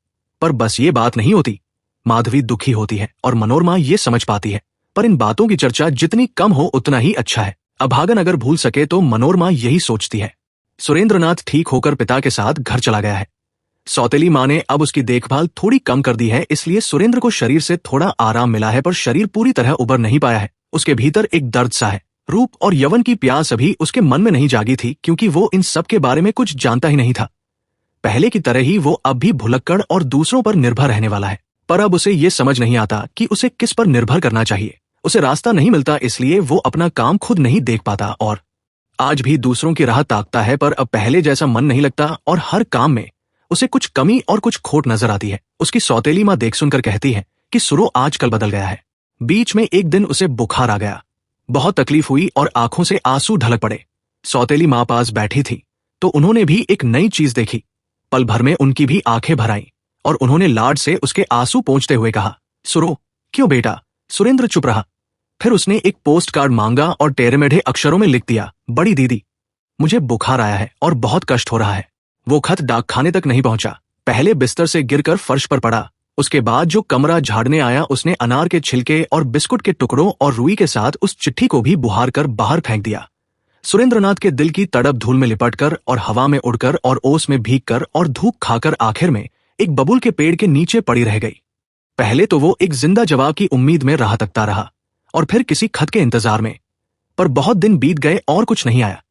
पर बस ये बात नहीं होती। माधवी दुखी होती है और मनोरमा ये समझ पाती है, पर इन बातों की चर्चा जितनी कम हो उतना ही अच्छा है। अभागन अगर भूल सके तो मनोरमा यही सोचती है। सुरेंद्रनाथ ठीक होकर पिता के साथ घर चला गया है। सौतेली माँ ने अब उसकी देखभाल थोड़ी कम कर दी है, इसलिए सुरेंद्र को शरीर से थोड़ा आराम मिला है, पर शरीर पूरी तरह उबर नहीं पाया है। उसके भीतर एक दर्द सा है। रूप और यवन की प्यास अभी उसके मन में नहीं जागी थी, क्योंकि वो इन सब के बारे में कुछ जानता ही नहीं था। पहले की तरह ही वो अब भी भुलक्कड़ और दूसरों पर निर्भर रहने वाला है, पर अब उसे ये समझ नहीं आता कि उसे किस पर निर्भर करना चाहिए। उसे रास्ता नहीं मिलता, इसलिए वो अपना काम खुद नहीं देख पाता और आज भी दूसरों की राह ताकता है, पर अब पहले जैसा मन नहीं लगता और हर काम में उसे कुछ कमी और कुछ खोट नजर आती है। उसकी सौतेली माँ देख सुनकर कहती है कि सुरो आजकल बदल गया है। बीच में एक दिन उसे बुखार आ गया, बहुत तकलीफ हुई और आंखों से आंसू ढलक पड़े। सौतेली माँ पास बैठी थी तो उन्होंने भी एक नई चीज देखी। पल भर में उनकी भी आंखें भर आईं और उन्होंने लाड से उसके आंसू पोंछते हुए कहा, सुरो क्यों बेटा? सुरेंद्र चुप रहा। फिर उसने एक पोस्ट कार्ड मांगा और टेढ़े-मेढ़े अक्षरों में लिख दिया, बड़ी दीदी, मुझे बुखार आया है और बहुत कष्ट हो रहा है। वो खत डाकखाने तक नहीं पहुंचा। पहले बिस्तर से गिरकर फर्श पर पड़ा। उसके बाद जो कमरा झाड़ने आया उसने अनार के छिलके और बिस्कुट के टुकड़ों और रुई के साथ उस चिट्ठी को भी बुहार कर बाहर फेंक दिया। सुरेंद्रनाथ के दिल की तड़प धूल में लिपटकर और हवा में उड़कर और ओस में भीगकर और धूप खाकर आखिर में एक बबुल के पेड़ के नीचे पड़ी रह गई। पहले तो वो एक जिंदा जवाब की उम्मीद में राह तकता रहा और फिर किसी खत के इंतजार में, पर बहुत दिन बीत गए और कुछ नहीं आया।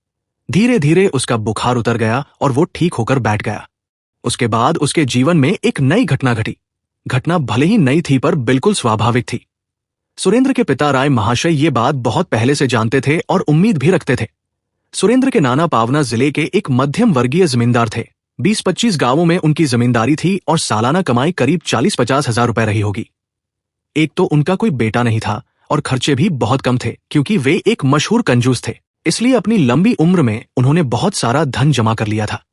धीरे धीरे उसका बुखार उतर गया और वो ठीक होकर बैठ गया। उसके बाद उसके जीवन में एक नई घटना घटी। घटना भले ही नई थी पर बिल्कुल स्वाभाविक थी। सुरेंद्र के पिता राय महाशय ये बात बहुत पहले से जानते थे और उम्मीद भी रखते थे। सुरेंद्र के नाना पावना जिले के एक मध्यम वर्गीय जमींदार थे। 20-25 गांवों में उनकी जमींदारी थी और सालाना कमाई करीब 40-50 हजार रुपए रही होगी। एक तो उनका कोई बेटा नहीं था और खर्चे भी बहुत कम थे, क्योंकि वे एक मशहूर कंजूस थे। इसलिए अपनी लंबी उम्र में उन्होंने बहुत सारा धन जमा कर लिया था।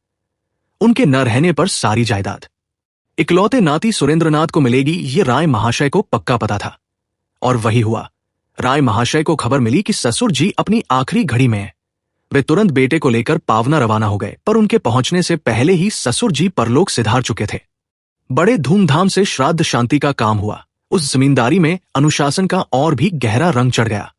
उनके न रहने पर सारी जायदाद इकलौते नाती सुरेंद्रनाथ को मिलेगी, ये राय महाशय को पक्का पता था और वही हुआ। राय महाशय को खबर मिली कि ससुर जी अपनी आखिरी घड़ी में हैं। वे तुरंत बेटे को लेकर पावना रवाना हो गए, पर उनके पहुंचने से पहले ही ससुर जी परलोक सिधार चुके थे। बड़े धूमधाम से श्राद्ध शांति का काम हुआ। उस जमींदारी में अनुशासन का और भी गहरा रंग चढ़ गया।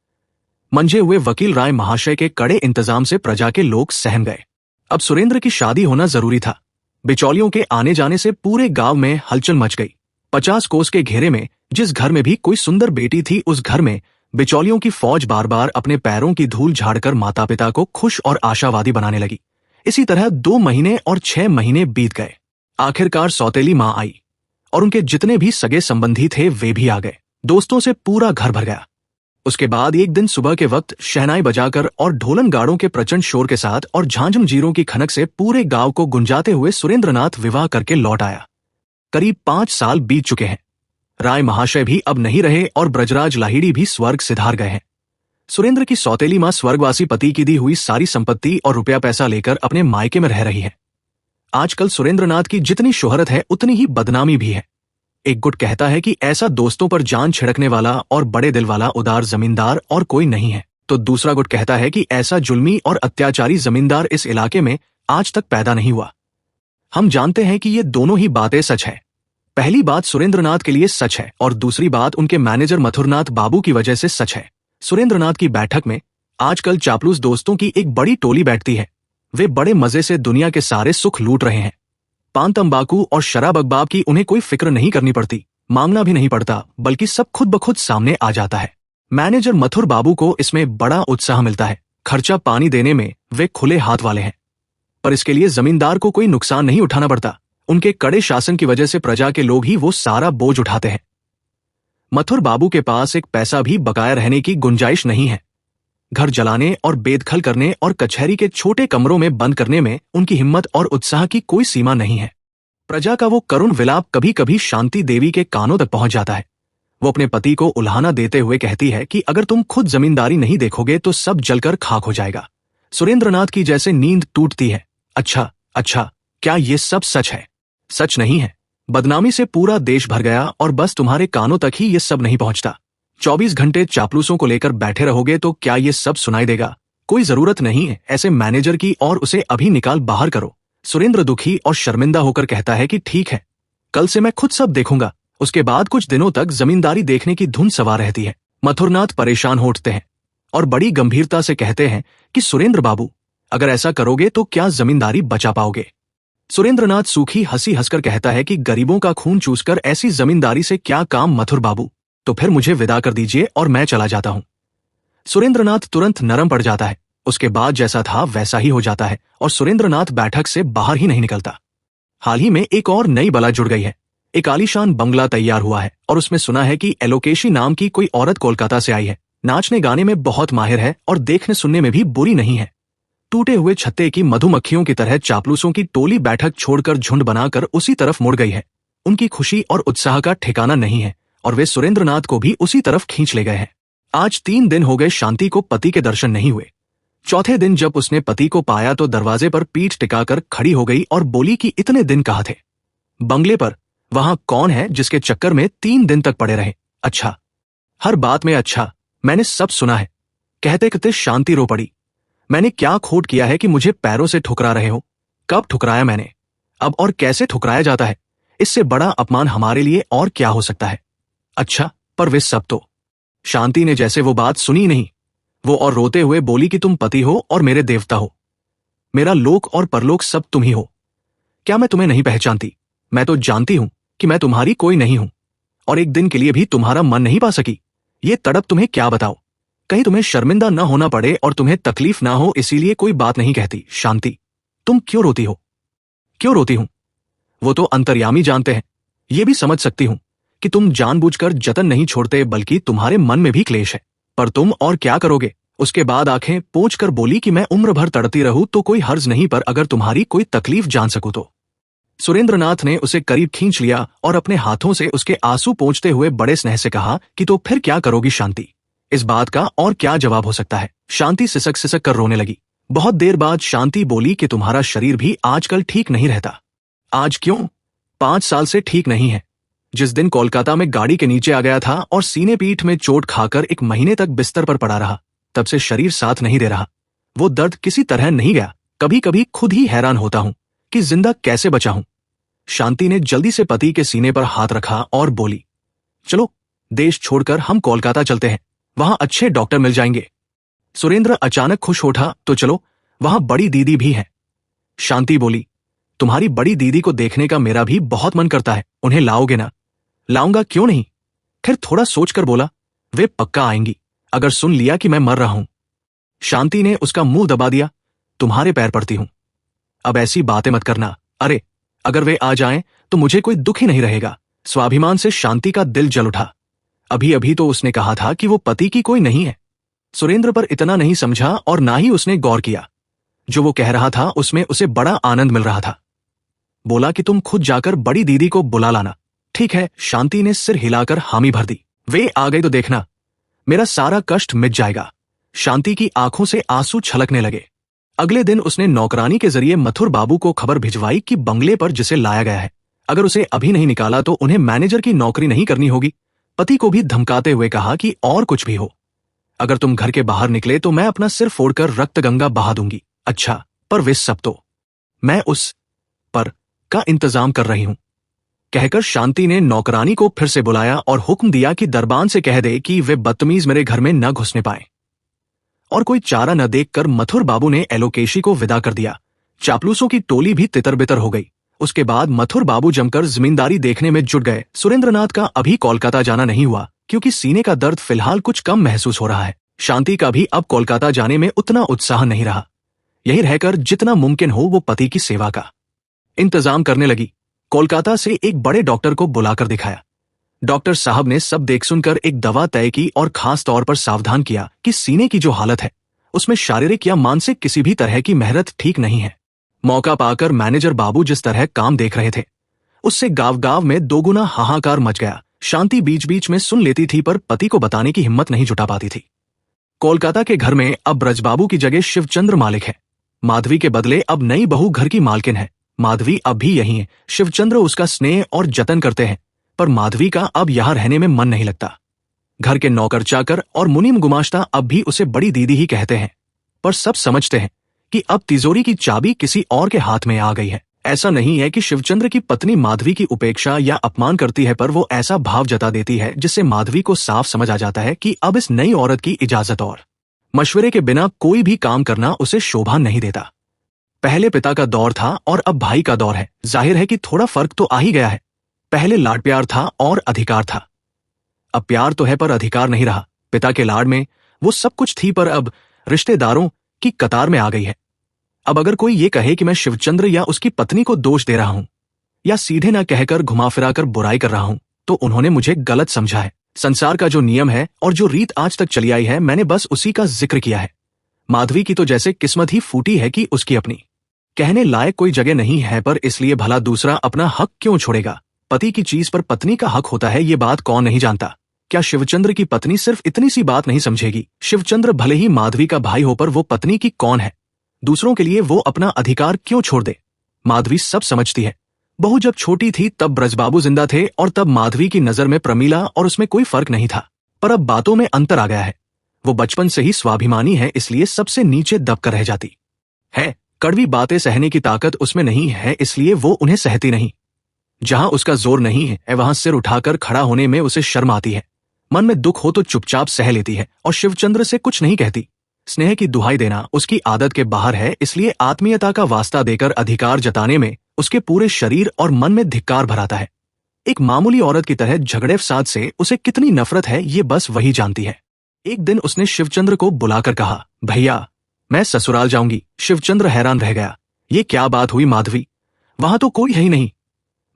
मंजे हुए वकील राय महाशय के कड़े इंतजाम से प्रजा के लोग सहम गए। अब सुरेंद्र की शादी होना जरूरी था। बिचौलियों के आने जाने से पूरे गांव में हलचल मच गई। 50 कोस के घेरे में जिस घर में भी कोई सुंदर बेटी थी, उस घर में बिचौलियों की फौज बार बार अपने पैरों की धूल झाड़कर माता पिता को खुश और आशावादी बनाने लगी। इसी तरह 2 महीने और 6 महीने बीत गए। आखिरकार सौतेली मां आई और उनके जितने भी सगे संबंधी थे वे भी आ गए। दोस्तों से पूरा घर भर गया। उसके बाद एक दिन सुबह के वक्त शहनाई बजाकर और ढोलन गाड़ों के प्रचंड शोर के साथ और झांझम जीरों की खनक से पूरे गांव को गुंजाते हुए सुरेंद्रनाथ विवाह करके लौट आया। करीब 5 साल बीत चुके हैं। राय महाशय भी अब नहीं रहे और ब्रजराज लाहिड़ी भी स्वर्ग सिधार गए हैं। सुरेंद्र की सौतेली मां स्वर्गवासी पति की दी हुई सारी संपत्ति और रुपया पैसा लेकर अपने मायके में रह रही है। आजकल सुरेंद्रनाथ की जितनी शोहरत है उतनी ही बदनामी भी है। एक गुट कहता है कि ऐसा दोस्तों पर जान छिड़कने वाला और बड़े दिल वाला उदार जमींदार और कोई नहीं है, तो दूसरा गुट कहता है कि ऐसा जुल्मी और अत्याचारी जमींदार इस इलाके में आज तक पैदा नहीं हुआ। हम जानते हैं कि ये दोनों ही बातें सच है। पहली बात सुरेंद्रनाथ के लिए सच है और दूसरी बात उनके मैनेजर मथुरनाथ बाबू की वजह से सच है। सुरेंद्रनाथ की बैठक में आजकल चापलूस दोस्तों की एक बड़ी टोली बैठती है। वे बड़े मजे से दुनिया के सारे सुख लूट रहे हैं। पान तंबाकू और शराब अखबाब की उन्हें कोई फिक्र नहीं करनी पड़ती, मांगना भी नहीं पड़ता, बल्कि सब खुद ब खुद सामने आ जाता है। मैनेजर मथुर बाबू को इसमें बड़ा उत्साह मिलता है। खर्चा पानी देने में वे खुले हाथ वाले हैं, पर इसके लिए जमींदार को कोई नुकसान नहीं उठाना पड़ता। उनके कड़े शासन की वजह से प्रजा के लोग ही वो सारा बोझ उठाते हैं। मथुर बाबू के पास एक पैसा भी बकाया रहने की गुंजाइश नहीं है। घर जलाने और बेदखल करने और कचहरी के छोटे कमरों में बंद करने में उनकी हिम्मत और उत्साह की कोई सीमा नहीं है। प्रजा का वो करुण विलाप कभी कभी शांति देवी के कानों तक पहुंच जाता है। वो अपने पति को उल्हाना देते हुए कहती है कि अगर तुम खुद जमींदारी नहीं देखोगे तो सब जलकर खाक हो जाएगा। सुरेंद्रनाथ की जैसे नींद टूटती है। अच्छा, क्या ये सब सच है? सच नहीं है। बदनामी से पूरा देश भर गया और बस तुम्हारे कानों तक ही ये सब नहीं पहुंचता। 24 घंटे चापलूसों को लेकर बैठे रहोगे तो क्या ये सब सुनाई देगा? कोई जरूरत नहीं है ऐसे मैनेजर की और उसे अभी निकाल बाहर करो। सुरेंद्र दुखी और शर्मिंदा होकर कहता है कि ठीक है, कल से मैं खुद सब देखूंगा। उसके बाद कुछ दिनों तक जमींदारी देखने की धुन सवार रहती है। मथुरनाथ परेशान हो उठते हैं और बड़ी गंभीरता से कहते हैं कि सुरेंद्र बाबू, अगर ऐसा करोगे तो क्या जमींदारी बचा पाओगे? सुरेंद्रनाथ सूखी हंसी हंसकर कहता है कि गरीबों का खून चूसकर ऐसी जमींदारी से क्या काम मथुर बाबू, तो फिर मुझे विदा कर दीजिए और मैं चला जाता हूं। सुरेंद्रनाथ तुरंत नरम पड़ जाता है। उसके बाद जैसा था वैसा ही हो जाता है और सुरेंद्रनाथ बैठक से बाहर ही नहीं निकलता। हाल ही में एक और नई बला जुड़ गई है। एक आलीशान बंगला तैयार हुआ है और उसमें सुना है कि एलोकेशी नाम की कोई औरत कोलकाता से आई है। नाचने गाने में बहुत माहिर है और देखने सुनने में भी बुरी नहीं है। टूटे हुए छत्ते की मधुमक्खियों की तरह चापलूसों की टोली बैठक छोड़कर झुंड बनाकर उसी तरफ मुड़ गई है। उनकी खुशी और उत्साह का ठिकाना नहीं है और वे सुरेंद्रनाथ को भी उसी तरफ खींच ले गए हैं। आज 3 दिन हो गए शांति को पति के दर्शन नहीं हुए। चौथे दिन जब उसने पति को पाया तो दरवाजे पर पीठ टिकाकर खड़ी हो गई और बोली कि इतने दिन कहाँ थे? बंगले पर। वहां कौन है जिसके चक्कर में 3 दिन तक पड़े रहे? अच्छा, हर बात में अच्छा, मैंने सब सुना है। कहते कहते शांति रो पड़ी। मैंने क्या खोट किया है कि मुझे पैरों से ठुकरा रहे हो? कब ठुकराया मैंने? अब और कैसे ठुकराया जाता है? इससे बड़ा अपमान हमारे लिए और क्या हो सकता है? अच्छा, पर वे सब तो। शांति ने जैसे वो बात सुनी नहीं। वो और रोते हुए बोली कि तुम पति हो और मेरे देवता हो। मेरा लोक और परलोक सब तुम ही हो। क्या मैं तुम्हें नहीं पहचानती? मैं तो जानती हूं कि मैं तुम्हारी कोई नहीं हूं और एक दिन के लिए भी तुम्हारा मन नहीं पा सकी। ये तड़प तुम्हें क्या बताओ? कहीं तुम्हें शर्मिंदा न होना पड़े और तुम्हें तकलीफ ना हो, इसीलिए कोई बात नहीं कहती। शांति, तुम क्यों रोती हो? क्यों रोती हूं? वो तो अंतर्यामी जानते हैं। ये भी समझ सकती हूं कि तुम जानबूझकर जतन नहीं छोड़ते, बल्कि तुम्हारे मन में भी क्लेश है। पर तुम और क्या करोगे? उसके बाद आंखें पोंछ कर बोली कि मैं उम्र भर तड़ती रहूं तो कोई हर्ज नहीं, पर अगर तुम्हारी कोई तकलीफ जान सकूं तो। सुरेंद्रनाथ ने उसे करीब खींच लिया और अपने हाथों से उसके आंसू पोंछते हुए बड़े स्नेह से कहा कि तो फिर क्या करोगी शांति? इस बात का और क्या जवाब हो सकता है? शांति सिसक सिसक कर रोने लगी। बहुत देर बाद शांति बोली कि तुम्हारा शरीर भी आजकल ठीक नहीं रहता। आज क्यों? 5 साल से ठीक नहीं है। जिस दिन कोलकाता में गाड़ी के नीचे आ गया था और सीने पीठ में चोट खाकर 1 महीने तक बिस्तर पर पड़ा रहा, तब से शरीर साथ नहीं दे रहा। वो दर्द किसी तरह नहीं गया। कभी कभी खुद ही हैरान होता हूं कि जिंदा कैसे बचा हूं। शांति ने जल्दी से पति के सीने पर हाथ रखा और बोली, चलो देश छोड़कर हम कोलकाता चलते हैं, वहां अच्छे डॉक्टर मिल जाएंगे। सुरेंद्र अचानक खुश उठा, तो चलो, वहां बड़ी दीदी भी है। शांति बोली, तुम्हारी बड़ी दीदी को देखने का मेरा भी बहुत मन करता है, उन्हें लाओगे ना? लाऊंगा, क्यों नहीं। फिर थोड़ा सोचकर बोला, वे पक्का आएंगी, अगर सुन लिया कि मैं मर रहा हूं। शांति ने उसका मुंह दबा दिया, तुम्हारे पैर पड़ती हूं, अब ऐसी बातें मत करना। अरे अगर वे आ जाएं तो मुझे कोई दुख ही नहीं रहेगा। स्वाभिमान से शांति का दिल जल उठा। अभी अभी तो उसने कहा था कि वो पति की कोई नहीं है। सुरेंद्र पर इतना नहीं समझा और ना ही उसने गौर किया। जो वो कह रहा था उसमें उसे बड़ा आनंद मिल रहा था। बोला कि तुम खुद जाकर बड़ी दीदी को बुला लाना। ठीक है, शांति ने सिर हिलाकर हामी भर दी। वे आ गए तो देखना, मेरा सारा कष्ट मिट जाएगा। शांति की आंखों से आंसू छलकने लगे। अगले दिन उसने नौकरानी के जरिए मथुर बाबू को खबर भिजवाई कि बंगले पर जिसे लाया गया है, अगर उसे अभी नहीं निकाला तो उन्हें मैनेजर की नौकरी नहीं करनी होगी। पति को भी धमकाते हुए कहा कि और कुछ भी हो, अगर तुम घर के बाहर निकले तो मैं अपना सिर फोड़कर रक्त गंगा बहा दूंगी। अच्छा, पर वे सब तो मैं उस पर का इंतजाम कर रही हूं, कहकर शांति ने नौकरानी को फिर से बुलाया और हुक्म दिया कि दरबान से कह दे कि वे बदतमीज मेरे घर में न घुसने पाए। और कोई चारा न देखकर मथुर बाबू ने एलोकेशी को विदा कर दिया। चापलूसों की टोली भी तितर बितर हो गई। उसके बाद मथुर बाबू जमकर जमींदारी देखने में जुट गए। सुरेंद्रनाथ का अभी कोलकाता जाना नहीं हुआ क्योंकि सीने का दर्द फिलहाल कुछ कम महसूस हो रहा है। शांति का भी अब कोलकाता जाने में उतना उत्साह नहीं रहा। यही रहकर जितना मुमकिन हो वो पति की सेवा का इंतजाम करने लगी। कोलकाता से एक बड़े डॉक्टर को बुलाकर दिखाया। डॉक्टर साहब ने सब देख सुनकर एक दवा तय की और खास तौर पर सावधान किया कि सीने की जो हालत है उसमें शारीरिक या मानसिक किसी भी तरह की मेहनत ठीक नहीं है। मौका पाकर मैनेजर बाबू जिस तरह काम देख रहे थे उससे गांव गांव में दोगुना हाहाकार मच गया। शांति बीच बीच में सुन लेती थी पर पति को बताने की हिम्मत नहीं जुटा पाती थी। कोलकाता के घर में अब ब्रजबाबू की जगह शिवचंद्र मालिक है। माधवी के बदले अब नई बहू घर की मालकिन है। माधवी अब भी यही है। शिवचंद्र उसका स्नेह और जतन करते हैं, पर माधवी का अब यहां रहने में मन नहीं लगता। घर के नौकर चाकर और मुनीम गुमाश्ता अब भी उसे बड़ी दीदी ही कहते हैं, पर सब समझते हैं कि अब तिजोरी की चाबी किसी और के हाथ में आ गई है। ऐसा नहीं है कि शिवचंद्र की पत्नी माधवी की उपेक्षा या अपमान करती है, पर वो ऐसा भाव जता देती है जिससे माधवी को साफ समझ आ जाता है कि अब इस नई औरत की इजाजत और मशवरे के बिना कोई भी काम करना उसे शोभा नहीं देता। पहले पिता का दौर था और अब भाई का दौर है। जाहिर है कि थोड़ा फर्क तो आ ही गया है। पहले लाड प्यार था और अधिकार था, अब प्यार तो है पर अधिकार नहीं रहा। पिता के लाड में वो सब कुछ थी, पर अब रिश्तेदारों की कतार में आ गई है। अब अगर कोई ये कहे कि मैं शिवचंद्र या उसकी पत्नी को दोष दे रहा हूं या सीधे ना कहकर घुमा फिराकर बुराई कर रहा हूं तो उन्होंने मुझे गलत समझा है। संसार का जो नियम है और जो रीत आज तक चली आई है, मैंने बस उसी का जिक्र किया है। माधवी की तो जैसे किस्मत ही फूटी है कि उसकी अपनी कहने लायक कोई जगह नहीं है, पर इसलिए भला दूसरा अपना हक क्यों छोड़ेगा। पति की चीज पर पत्नी का हक होता है, ये बात कौन नहीं जानता। क्या शिवचंद्र की पत्नी सिर्फ इतनी सी बात नहीं समझेगी? शिवचंद्र भले ही माधवी का भाई हो, पर वो पत्नी की कौन है? दूसरों के लिए वो अपना अधिकार क्यों छोड़ दे? माधवी सब समझती है। बहू जब छोटी थी तब ब्रजबाबू जिंदा थे और तब माधवी की नजर में प्रमीला और उसमें कोई फर्क नहीं था, पर अब बातों में अंतर आ गया है। वो बचपन से ही स्वाभिमानी है, इसलिए सबसे नीचे दबकर रह जाती है। कड़वी बातें सहने की ताकत उसमें नहीं है, इसलिए वो उन्हें सहती नहीं। जहां उसका जोर नहीं है वहां सिर उठाकर खड़ा होने में उसे शर्म आती है। मन में दुख हो तो चुपचाप सह लेती है और शिवचंद्र से कुछ नहीं कहती। स्नेह की दुहाई देना उसकी आदत के बाहर है, इसलिए आत्मीयता का वास्ता देकर अधिकार जताने में उसके पूरे शरीर और मन में धिक्कार भराता है। एक मामूली औरत की तरह झगड़े फसाद से उसे कितनी नफरत है ये बस वही जानती है। एक दिन उसने शिवचंद्र को बुलाकर कहा, भैया मैं ससुराल जाऊंगी। शिवचंद्र हैरान रह गया, ये क्या बात हुई माधवी? वहां तो कोई है ही नहीं।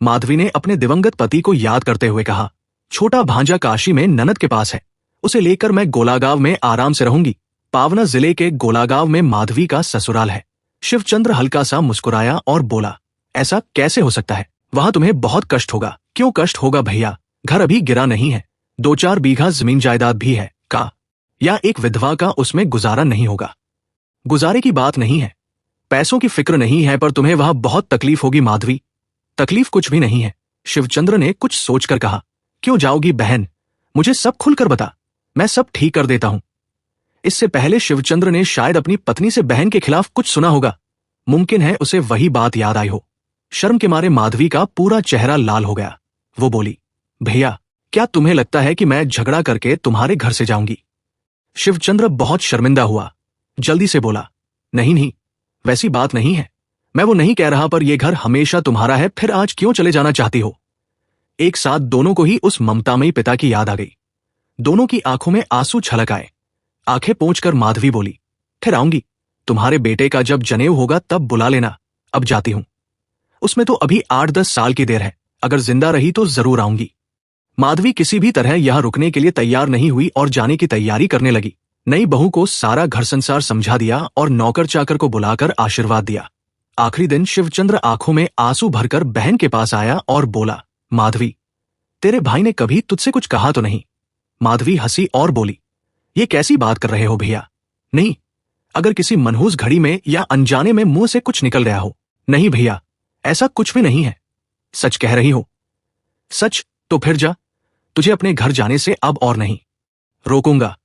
माधवी ने अपने दिवंगत पति को याद करते हुए कहा, छोटा भांजा काशी में ननद के पास है, उसे लेकर मैं गोलागांव में आराम से रहूंगी। पावना जिले के गोलागांव में माधवी का ससुराल है। शिवचंद्र हल्का सा मुस्कुराया और बोला, ऐसा कैसे हो सकता है? वहां तुम्हें बहुत कष्ट होगा। क्यों कष्ट होगा भैया? घर अभी गिरा नहीं है, 2-4 बीघा जमीन जायदाद भी है का या एक विधवा का उसमें गुजारा नहीं होगा। गुजारे की बात नहीं है, पैसों की फिक्र नहीं है, पर तुम्हें वहां बहुत तकलीफ होगी माधवी। तकलीफ कुछ भी नहीं है। शिवचंद्र ने कुछ सोचकर कहा, क्यों जाओगी बहन? मुझे सब खुलकर बता, मैं सब ठीक कर देता हूं। इससे पहले शिवचंद्र ने शायद अपनी पत्नी से बहन के खिलाफ कुछ सुना होगा। मुमकिन है उसे वही बात याद आई हो। शर्म के मारे माधवी का पूरा चेहरा लाल हो गया। वो बोली, भैया, क्या तुम्हें लगता है कि मैं झगड़ा करके तुम्हारे घर से जाऊंगी? शिवचंद्र बहुत शर्मिंदा हुआ। जल्दी से बोला, नहीं नहीं, वैसी बात नहीं है। मैं वो नहीं कह रहा, पर यह घर हमेशा तुम्हारा है, फिर आज क्यों चले जाना चाहती हो? एक साथ दोनों को ही उस ममतामयी पिता की याद आ गई। दोनों की आंखों में आंसू छलक आए। आंखें पोंछकर माधवी बोली, फिर आऊंगी। तुम्हारे बेटे का जब जनेऊ होगा तब बुला लेना। अब जाती हूं। उसमें तो अभी 8-10 साल की देर है। अगर जिंदा रही तो जरूर आऊंगी। माधवी किसी भी तरह यहां रुकने के लिए तैयार नहीं हुई और जाने की तैयारी करने लगी। नई बहू को सारा घर संसार समझा दिया और नौकर चाकर को बुलाकर आशीर्वाद दिया। आखिरी दिन शिवचंद्र आंखों में आंसू भरकर बहन के पास आया और बोला, माधवी, तेरे भाई ने कभी तुझसे कुछ कहा तो नहीं? माधवी हंसी और बोली, ये कैसी बात कर रहे हो भैया? नहीं, अगर किसी मनहूस घड़ी में या अनजाने में मुंह से कुछ निकल गया हो। नहीं भैया, ऐसा कुछ भी नहीं है। सच कह रही हो? सच? तो फिर जा। तुझे अपने घर जाने से अब और नहीं रोकूंगा।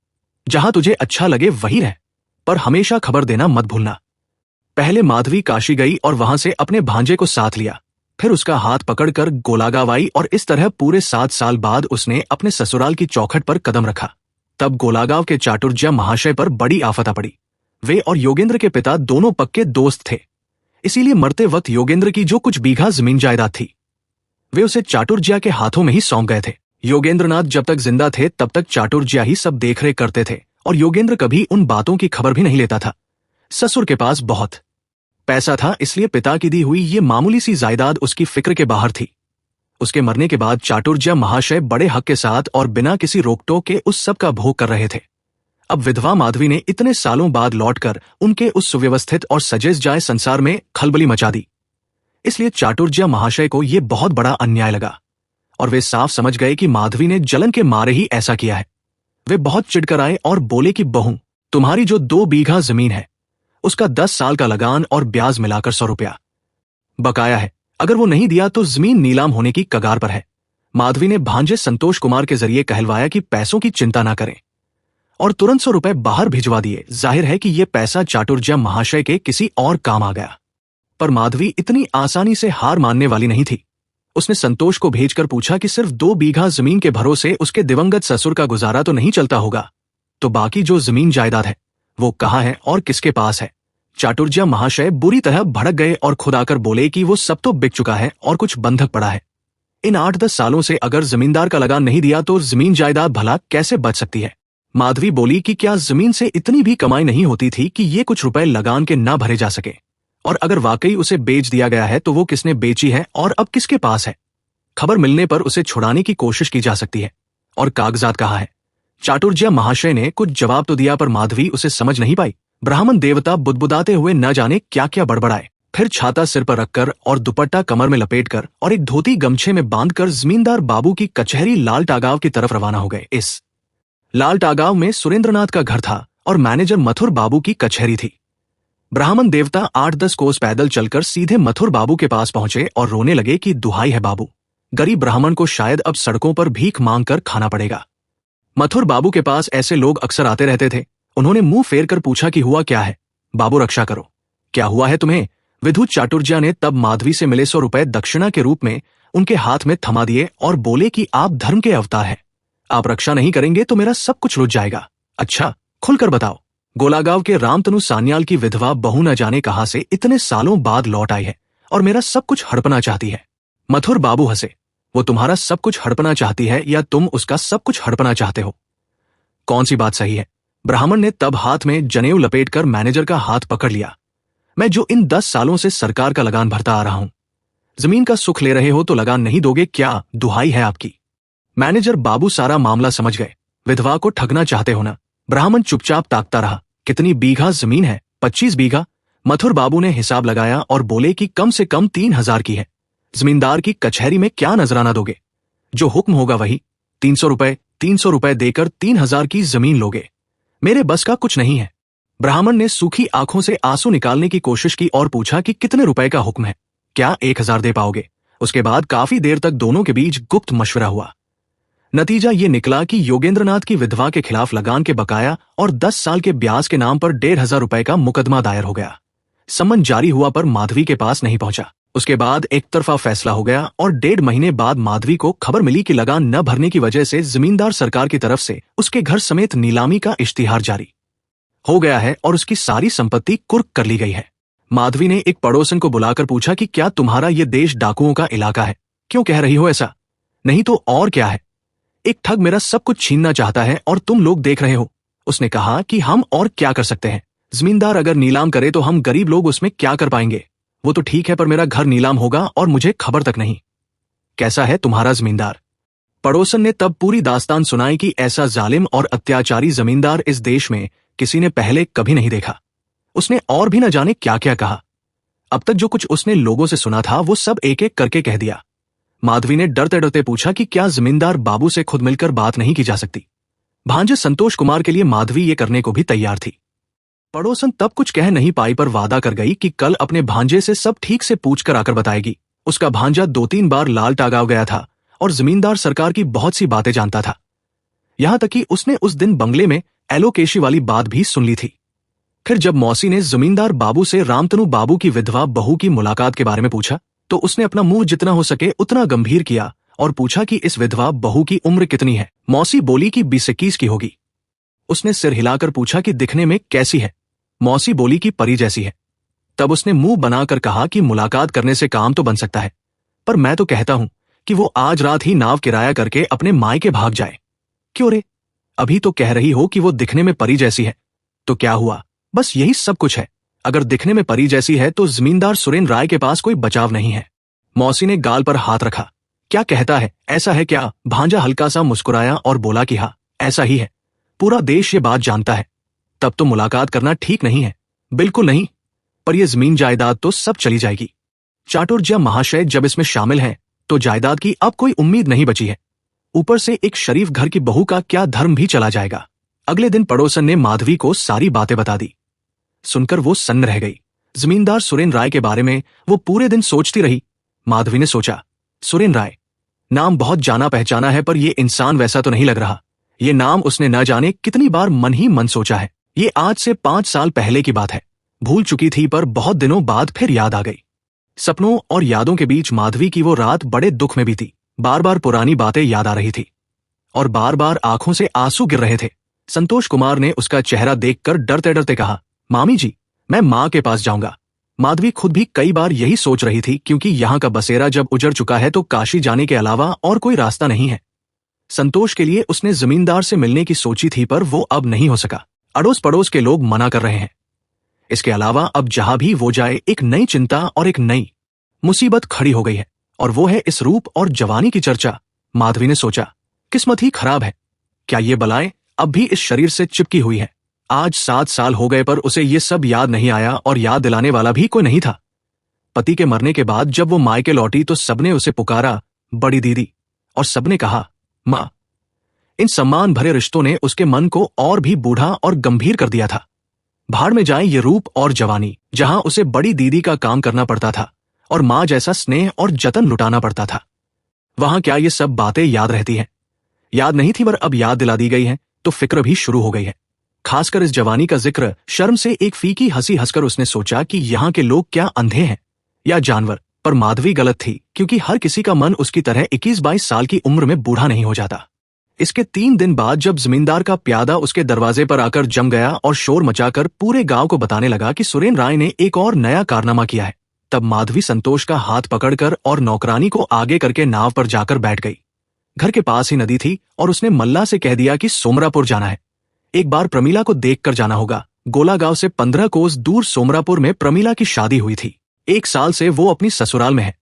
जहां तुझे अच्छा लगे वहीं रह, पर हमेशा खबर देना मत भूलना। पहले माधवी काशी गई और वहां से अपने भांजे को साथ लिया। फिर उसका हाथ पकड़कर गोलागांव आई और इस तरह पूरे 7 साल बाद उसने अपने ससुराल की चौखट पर कदम रखा। तब गोलागांव के चाटुर्या महाशय पर बड़ी आफत आ पड़ी। वे और योगेंद्र के पिता दोनों पक्के दोस्त थे। इसीलिए मरते वक्त योगेंद्र की जो कुछ बीघा जमीन जायदाद थी, वे उसे चाटुर्या के हाथों में ही सौंप गए थे। योगेंद्रनाथ जब तक जिंदा थे तब तक चाटुर्या ही सब देखरेख करते थे और योगेंद्र कभी उन बातों की खबर भी नहीं लेता था। ससुर के पास बहुत पैसा था, इसलिए पिता की दी हुई ये मामूली सी जायदाद उसकी फिक्र के बाहर थी। उसके मरने के बाद चाटुर्या महाशय बड़े हक के साथ और बिना किसी रोक-टोक के उस सब का भोग कर रहे थे। अब विधवा माधवी ने इतने सालों बाद लौटकर उनके उस सुव्यवस्थित और सजेज जाए संसार में खलबली मचा दी। इसलिए चाटुर्या महाशय को यह बहुत बड़ा अन्याय लगा और वे साफ समझ गए कि माधवी ने जलन के मारे ही ऐसा किया है। वे बहुत चिढ़कर आए और बोले कि बहू, तुम्हारी जो 2 बीघा जमीन है उसका 10 साल का लगान और ब्याज मिलाकर 100 रुपया बकाया है। अगर वो नहीं दिया तो जमीन नीलाम होने की कगार पर है। माधवी ने भांजे संतोष कुमार के जरिए कहलवाया कि पैसों की चिंता ना करें और तुरंत 100 रुपए बाहर भिजवा दिए। जाहिर है कि यह पैसा चाटुर्या महाशय के किसी और काम आ गया। पर माधवी इतनी आसानी से हार मानने वाली नहीं थी। उसने संतोष को भेजकर पूछा कि सिर्फ 2 बीघा जमीन के भरोसे उसके दिवंगत ससुर का गुजारा तो नहीं चलता होगा, तो बाकी जो जमीन जायदाद है वो कहाँ है और किसके पास है? चाटुर्या महाशय बुरी तरह भड़क गए और खुद आकर बोले कि वो सब तो बिक चुका है और कुछ बंधक पड़ा है। इन 8-10 सालों से अगर जमींदार का लगान नहीं दिया तो जमीन जायदाद भला कैसे बच सकती है? माधवी बोली कि क्या जमीन से इतनी भी कमाई नहीं होती थी कि ये कुछ रुपए लगान के ना भरे जा सके? और अगर वाकई उसे बेच दिया गया है तो वो किसने बेची है और अब किसके पास है? खबर मिलने पर उसे छुड़ाने की कोशिश की जा सकती है। और कागजात कहाँ है? चाटुर्या महाशय ने कुछ जवाब तो दिया, पर माधवी उसे समझ नहीं पाई। ब्राह्मण देवता बुदबुदाते हुए न जाने क्या क्या बड़बड़ाए। फिर छाता सिर पर रखकर और दुपट्टा कमर में लपेटकर और एक धोती गमछे में बांधकर जमींदार बाबू की कचहरी लालटागांव की तरफ रवाना हो गए। इस लालटागांव में सुरेंद्रनाथ का घर था और मैनेजर मथुर बाबू की कचहरी थी। ब्राह्मण देवता 8-10 कोस पैदल चलकर सीधे मथुर बाबू के पास पहुंचे और रोने लगे कि दुहाई है बाबू, गरीब ब्राह्मण को शायद अब सड़कों पर भीख मांगकर खाना पड़ेगा। मथुर बाबू के पास ऐसे लोग अक्सर आते रहते थे। उन्होंने मुंह फेर कर पूछा कि हुआ क्या है? बाबू, रक्षा करो, क्या हुआ है तुम्हें? विधु चाटुर्या ने तब माधवी से मिले 100 रुपए दक्षिणा के रूप में उनके हाथ में थमा दिए और बोले कि आप धर्म के अवतार हैं, आप रक्षा नहीं करेंगे तो मेरा सब कुछ लुट जाएगा। अच्छा, खुलकर बताओ। गोलागांव के रामतनु सान्याल की विधवा बहू न जाने कहां से इतने सालों बाद लौट आई है और मेरा सब कुछ हड़पना चाहती है। मथुर बाबू हंसे। वो तुम्हारा सब कुछ हड़पना चाहती है या तुम उसका सब कुछ हड़पना चाहते हो? कौन सी बात सही है? ब्राह्मण ने तब हाथ में जनेऊ लपेटकर मैनेजर का हाथ पकड़ लिया। मैं जो इन 10 सालों से सरकार का लगान भरता आ रहा हूं, जमीन का सुख ले रहे हो तो लगान नहीं दोगे क्या? दुहाई है आपकी। मैनेजर बाबू सारा मामला समझ गए। विधवा को ठगना चाहते हो ना? ब्राह्मण चुपचाप ताकता रहा। कितनी बीघा जमीन है? 25 बीघा। मथुर बाबू ने हिसाब लगाया और बोले कि कम से कम 3000 की है। जमींदार की कचहरी में क्या नजराना दोगे? जो हुक्म होगा वही। 300 रुपए देकर 3000 की जमीन लोगे? मेरे बस का कुछ नहीं है। ब्राह्मण ने सूखी आंखों से आंसू निकालने की कोशिश की और पूछा कि कितने रुपए का हुक्म है? क्या 1000 दे पाओगे? उसके बाद काफी देर तक दोनों के बीच गुप्त मशवरा हुआ। नतीजा ये निकला कि योगेंद्रनाथ की विधवा के खिलाफ लगान के बकाया और 10 साल के ब्याज के नाम पर 1,500 रुपए का मुकदमा दायर हो गया। सम्मन जारी हुआ पर माधवी के पास नहीं पहुंचा। उसके बाद एक तरफा फैसला हो गया और 1.5 महीने बाद माधवी को खबर मिली कि लगान न भरने की वजह से जमींदार सरकार की तरफ से उसके घर समेत नीलामी का इश्तिहार जारी हो गया है और उसकी सारी संपत्ति कुर्क कर ली गई है। माधवी ने एक पड़ोसन को बुलाकर पूछा कि क्या तुम्हारा ये देश डाकुओं का इलाका है? क्यों कह रही हो ऐसा? नहीं तो और क्या है? एक ठग मेरा सब कुछ छीनना चाहता है और तुम लोग देख रहे हो। उसने कहा कि हम और क्या कर सकते हैं? जमींदार अगर नीलाम करे तो हम गरीब लोग उसमें क्या कर पाएंगे? वो तो ठीक है, पर मेरा घर नीलाम होगा और मुझे खबर तक नहीं। कैसा है तुम्हारा जमींदार? पड़ोसन ने तब पूरी दास्तान सुनाई कि ऐसा जालिम और अत्याचारी जमींदार इस देश में किसी ने पहले कभी नहीं देखा। उसने और भी न जाने क्या क्या कहा। अब तक जो कुछ उसने लोगों से सुना था वो सब एक एक करके कह दिया। माधवी ने डरते डरते पूछा कि क्या जमींदार बाबू से खुद मिलकर बात नहीं की जा सकती? भांजे संतोष कुमार के लिए माधवी ये करने को भी तैयार थी। पड़ोसन तब कुछ कह नहीं पाई पर वादा कर गई कि कल अपने भांजे से सब ठीक से पूछ कर आकर बताएगी। उसका भांजा 2-3 बार लाल टागाव गया था और जमींदार सरकार की बहुत सी बातें जानता था। यहां तक कि उसने उस दिन बंगले में एलोकेशी वाली बात भी सुन ली थी। फिर जब मौसी ने जमींदार बाबू से रामतनु बाबू की विधवा बहू की मुलाकात के बारे में पूछा तो उसने अपना मुंह जितना हो सके उतना गंभीर किया और पूछा कि इस विधवा बहू की उम्र कितनी है? मौसी बोली कि 20-21 की होगी। उसने सिर हिलाकर पूछा कि दिखने में कैसी है? मौसी बोली कि परी जैसी है। तब उसने मुंह बनाकर कहा कि मुलाकात करने से काम तो बन सकता है, पर मैं तो कहता हूं कि वो आज रात ही नाव किराया करके अपने मायके भाग जाए। क्यों रे? अभी तो कह रही हो कि वो दिखने में परी जैसी है, तो क्या हुआ? बस यही सब कुछ है। अगर दिखने में परी जैसी है तो जमींदार सुरेंद्र राय के पास कोई बचाव नहीं है। मौसी ने गाल पर हाथ रखा। क्या कहता है? ऐसा है क्या? भांजा हल्का सा मुस्कुराया और बोला कि हाँ, ऐसा ही है। पूरा देश ये बात जानता है। तब तो मुलाकात करना ठीक नहीं है। बिल्कुल नहीं, पर यह जमीन जायदाद तो सब चली जाएगी। चाटुर्य महाशय जब इसमें शामिल हैं तो जायदाद की अब कोई उम्मीद नहीं बची है। ऊपर से एक शरीफ घर की बहू का क्या धर्म भी चला जाएगा। अगले दिन पड़ोसन ने माधवी को सारी बातें बता दी। सुनकर वो सन्न रह गई। जमींदार सुरेंद्र राय के बारे में वो पूरे दिन सोचती रही। माधवी ने सोचा, सुरेंद्र राय नाम बहुत जाना पहचाना है, पर यह इंसान वैसा तो नहीं लग रहा। ये नाम उसने न जाने कितनी बार मन ही मन सोचा है। ये आज से 5 साल पहले की बात है। भूल चुकी थी पर बहुत दिनों बाद फिर याद आ गई। सपनों और यादों के बीच माधवी की वो रात बड़े दुख में बीती। बार बार पुरानी बातें याद आ रही थी और बार बार आंखों से आंसू गिर रहे थे। संतोष कुमार ने उसका चेहरा देखकर डरते डरते कहा, मामी जी, मैं माँ के पास जाऊंगा। माधवी खुद भी कई बार यही सोच रही थी, क्योंकि यहाँ का बसेरा जब उजड़ चुका है तो काशी जाने के अलावा और कोई रास्ता नहीं है। संतोष के लिए उसने जमींदार से मिलने की सोची थी, पर वो अब नहीं हो सका। अड़ोस पड़ोस के लोग मना कर रहे हैं। इसके अलावा अब जहां भी वो जाए एक नई चिंता और एक नई मुसीबत खड़ी हो गई है, और वो है इस रूप और जवानी की चर्चा। माधवी ने सोचा, किस्मत ही खराब है। क्या ये बलाएं अब भी इस शरीर से चिपकी हुई है? आज 7 साल हो गए पर उसे ये सब याद नहीं आया और याद दिलाने वाला भी कोई नहीं था। पति के मरने के बाद जब वो मायके लौटी तो सबने उसे पुकारा बड़ी दीदी, और सबने कहा माँ। इन सम्मान भरे रिश्तों ने उसके मन को और भी बूढ़ा और गंभीर कर दिया था। भाड़ में जाए ये रूप और जवानी, जहां उसे बड़ी दीदी का काम करना पड़ता था और माँ जैसा स्नेह और जतन लुटाना पड़ता था। वहां क्या ये सब बातें याद रहती हैं? याद नहीं थी, पर अब याद दिला दी गई हैं तो फिक्र भी शुरू हो गई है। खासकर इस जवानी का जिक्र शर्म से एक फीकी हंसी हंसकर उसने सोचा कि यहाँ के लोग क्या अंधे हैं या जानवर? पर माधवी गलत थी, क्योंकि हर किसी का मन उसकी तरह 21-22 साल की उम्र में बूढ़ा नहीं हो जाता। इसके 3 दिन बाद जब जमींदार का प्यादा उसके दरवाजे पर आकर जम गया और शोर मचाकर पूरे गांव को बताने लगा कि सुरेंद्र राय ने एक और नया कारनामा किया है, तब माधवी संतोष का हाथ पकड़कर और नौकरानी को आगे करके नाव पर जाकर बैठ गई। घर के पास ही नदी थी और उसने मल्ला से कह दिया कि सोमरापुर जाना है। एक बार प्रमीला को देख कर जाना होगा। गोला गांव से 15 कोस दूर सोमरापुर में प्रमीला की शादी हुई थी। 1 साल से वो अपनी ससुराल में है।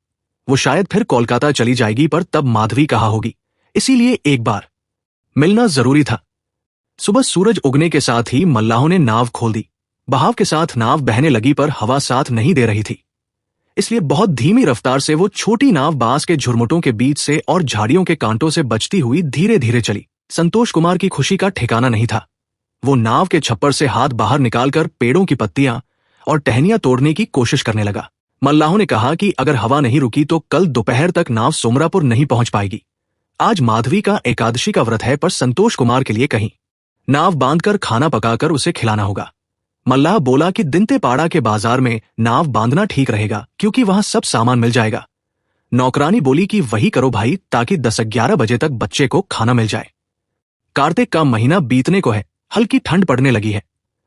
वो शायद फिर कोलकाता चली जाएगी, पर तब माधवी कहाँ होगी, इसीलिए एक बार मिलना जरूरी था। सुबह सूरज उगने के साथ ही मल्लाहों ने नाव खोल दी। बहाव के साथ नाव बहने लगी, पर हवा साथ नहीं दे रही थी, इसलिए बहुत धीमी रफ्तार से वो छोटी नाव बांस के झुरमुटों के बीच से और झाड़ियों के कांटों से बचती हुई धीरे धीरे चली। संतोष कुमार की खुशी का ठिकाना नहीं था। वो नाव के छप्पर से हाथ बाहर निकालकर पेड़ों की पत्तियां और टहनियां तोड़ने की कोशिश करने लगा। मल्लाहों ने कहा कि अगर हवा नहीं रुकी तो कल दोपहर तक नाव सोमरापुर नहीं पहुंच पाएगी। आज माधवी का एकादशी का व्रत है, पर संतोष कुमार के लिए कहीं नाव बांधकर खाना पकाकर उसे खिलाना होगा। मल्लाह बोला कि दिनतेपाड़ा के बाजार में नाव बांधना ठीक रहेगा, क्योंकि वहां सब सामान मिल जाएगा। नौकरानी बोली कि वही करो भाई, ताकि 10-11 बजे तक बच्चे को खाना मिल जाए। कार्तिक का महीना बीतने को है, हल्की ठंड पड़ने लगी है।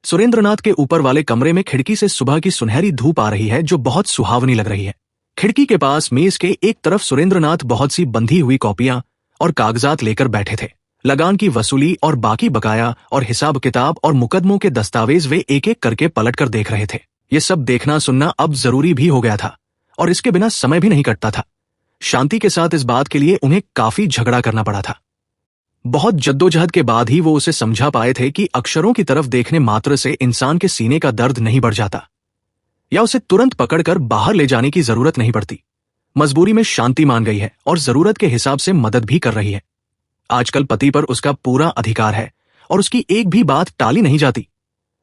सुरेंद्रनाथ के ऊपर वाले कमरे में खिड़की से सुबह की सुनहरी धूप आ रही है, जो बहुत सुहावनी लग रही है। खिड़की के पास मेज के एक तरफ सुरेंद्रनाथ बहुत सी बंधी हुई कॉपियां और कागजात लेकर बैठे थे। लगान की वसूली और बाकी बकाया और हिसाब किताब और मुकदमों के दस्तावेज वे एक एक करके पलटकर देख रहे थे। ये सब देखना सुनना अब जरूरी भी हो गया था, और इसके बिना समय भी नहीं कटता था। शांति के साथ इस बात के लिए उन्हें काफी झगड़ा करना पड़ा था। बहुत जद्दोजहद के बाद ही वो उसे समझा पाए थे कि अक्षरों की तरफ देखने मात्र से इंसान के सीने का दर्द नहीं बढ़ जाता, या उसे तुरंत पकड़कर बाहर ले जाने की जरूरत नहीं पड़ती। मजबूरी में शांति मान गई है और जरूरत के हिसाब से मदद भी कर रही है। आजकल पति पर उसका पूरा अधिकार है और उसकी एक भी बात टाली नहीं जाती।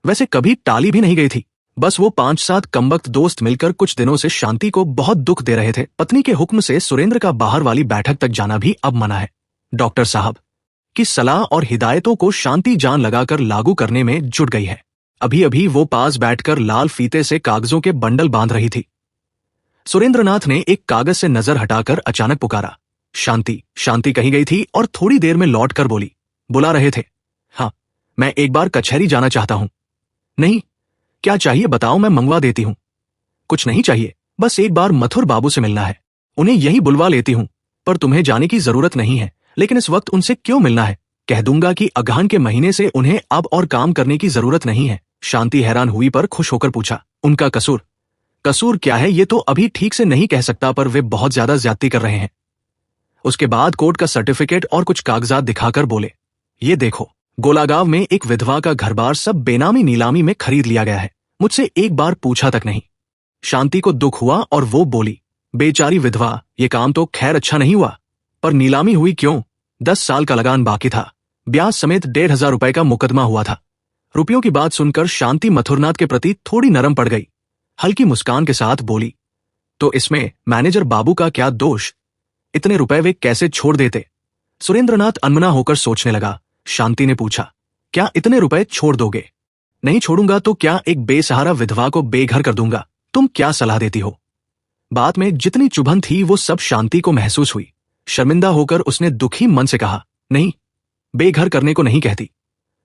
वैसे कभी टाली भी नहीं गई थी। बस वो 5-7 कमबख्त दोस्त मिलकर कुछ दिनों से शांति को बहुत दुख दे रहे थे। पत्नी के हुक्म से सुरेंद्र का बाहर वाली बैठक तक जाना भी अब मना है। डॉक्टर साहब की सलाह और हिदायतों को शांति जान लगाकर लागू करने में जुट गई है। अभी अभी वो पास बैठकर लाल फीते से कागजों के बंडल बांध रही थी। सुरेंद्रनाथ ने एक कागज से नजर हटाकर अचानक पुकारा, शांति। शांति कहीं गई थी और थोड़ी देर में लौटकर बोली, बुला रहे थे? हाँ, मैं एक बार कचहरी जाना चाहता हूं। नहीं, क्या चाहिए बताओ, मैं मंगवा देती हूं। कुछ नहीं चाहिए, बस एक बार मथुर बाबू से मिलना है। उन्हें यही बुलवा लेती हूं, पर तुम्हें जाने की जरूरत नहीं है। लेकिन इस वक्त उनसे क्यों मिलना है? कह दूंगा कि अगहन के महीने से उन्हें अब और काम करने की जरूरत नहीं है। शांति हैरान हुई पर खुश होकर पूछा, उनका कसूर? कसूर क्या है ये तो अभी ठीक से नहीं कह सकता, पर वे बहुत ज्यादा ज्यादती कर रहे हैं। उसके बाद कोर्ट का सर्टिफिकेट और कुछ कागजात दिखाकर बोले, ये देखो, गोलागांव में एक विधवा का घरबार सब बेनामी नीलामी में खरीद लिया गया है। मुझसे एक बार पूछा तक नहीं। शांति को दुख हुआ और वो बोली, बेचारी विधवा, ये काम तो खैर अच्छा नहीं हुआ, पर नीलामी हुई क्यों? 10 साल का लगान बाकी था, ब्याज समेत 1,500 रुपए का मुकदमा हुआ था। रुपयों की बात सुनकर शांति मथुरनाथ के प्रति थोड़ी नरम पड़ गई। हल्की मुस्कान के साथ बोली, तो इसमें मैनेजर बाबू का क्या दोष? इतने रुपए वे कैसे छोड़ देते? सुरेंद्रनाथ अनमना होकर सोचने लगा। शांति ने पूछा, क्या इतने रुपए छोड़ दोगे? नहीं छोड़ूंगा तो क्या एक बेसहारा विधवा को बेघर कर दूंगा? तुम क्या सलाह देती हो? बात में जितनी चुभन थी वो सब शांति को महसूस हुई। शर्मिंदा होकर उसने दुखी मन से कहा, नहीं, बेघर करने को नहीं कहती,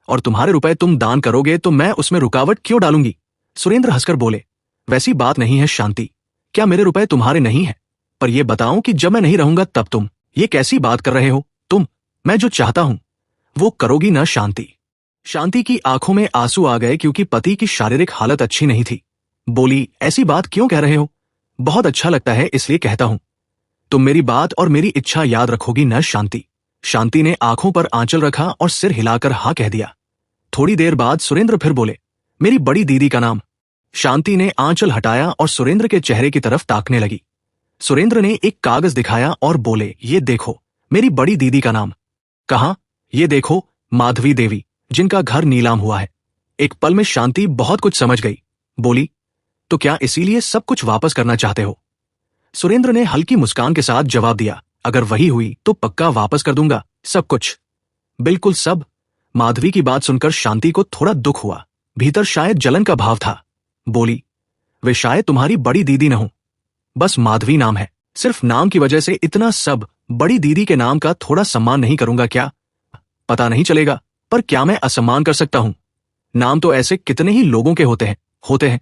और तुम्हारे रुपए तुम दान करोगे तो मैं उसमें रुकावट क्यों डालूंगी? सुरेंद्र हंसकर बोले, वैसी बात नहीं है शांति, क्या मेरे रुपए तुम्हारे नहीं है? पर यह बताओ कि जब मैं नहीं रहूंगा तब तुम ये कैसी बात कर रहे हो? मैं जो चाहता हूं वो करोगी ना शांति? शांति की आंखों में आंसू आ गए, क्योंकि पति की शारीरिक हालत अच्छी नहीं थी। बोली, ऐसी बात क्यों कह रहे हो? बहुत अच्छा लगता है इसलिए कहता हूं। तुम मेरी बात और मेरी इच्छा याद रखोगी ना शांति? शांति ने आंखों पर आंचल रखा और सिर हिलाकर हाँ कह दिया। थोड़ी देर बाद सुरेंद्र फिर बोले, मेरी बड़ी दीदी का नाम? शांति ने आंचल हटाया और सुरेंद्र के चेहरे की तरफ ताकने लगी। सुरेंद्र ने एक कागज दिखाया और बोले, ये देखो, मेरी बड़ी दीदी का नाम। कहा? ये देखो, माधवी देवी, जिनका घर नीलाम हुआ है। एक पल में शांति बहुत कुछ समझ गई। बोली, तो क्या इसीलिए सब कुछ वापस करना चाहते हो? सुरेंद्र ने हल्की मुस्कान के साथ जवाब दिया, अगर वही हुई तो पक्का वापस कर दूंगा, सब कुछ, बिल्कुल सब। माधवी की बात सुनकर शांति को थोड़ा दुख हुआ, भीतर शायद जलन का भाव था। बोली, वे शायद तुम्हारी बड़ी दीदी न हो, बस माधवी नाम है। सिर्फ नाम की वजह से इतना सब? बड़ी दीदी के नाम का थोड़ा सम्मान नहीं करूंगा क्या? पता नहीं चलेगा, पर क्या मैं असम्मान कर सकता हूं? नाम तो ऐसे कितने ही लोगों के होते हैं,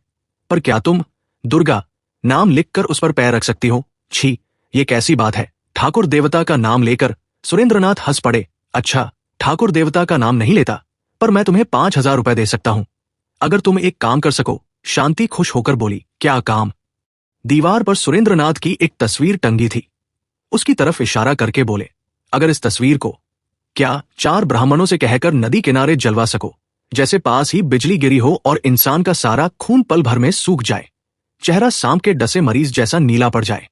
पर क्या तुम दुर्गा नाम लिखकर उस पर पैर रख सकती हो? छी, ये कैसी बात है? ठाकुर देवता का नाम लेकर सुरेंद्रनाथ हंस पड़े। अच्छा, ठाकुर देवता का नाम नहीं लेता, पर मैं तुम्हें 5,000 रुपए दे सकता हूं, अगर तुम एक काम कर सको। शांति खुश होकर बोली, क्या काम? दीवार पर सुरेंद्रनाथ की एक तस्वीर टंगी थी, उसकी तरफ इशारा करके बोले, अगर इस तस्वीर को क्या 4 ब्राह्मणों से कहकर नदी किनारे जलवा सको, जैसे पास ही बिजली गिरी हो और इंसान का सारा खून पल भर में सूख जाए, चेहरा सांप के डसे मरीज जैसा नीला पड़ जाए।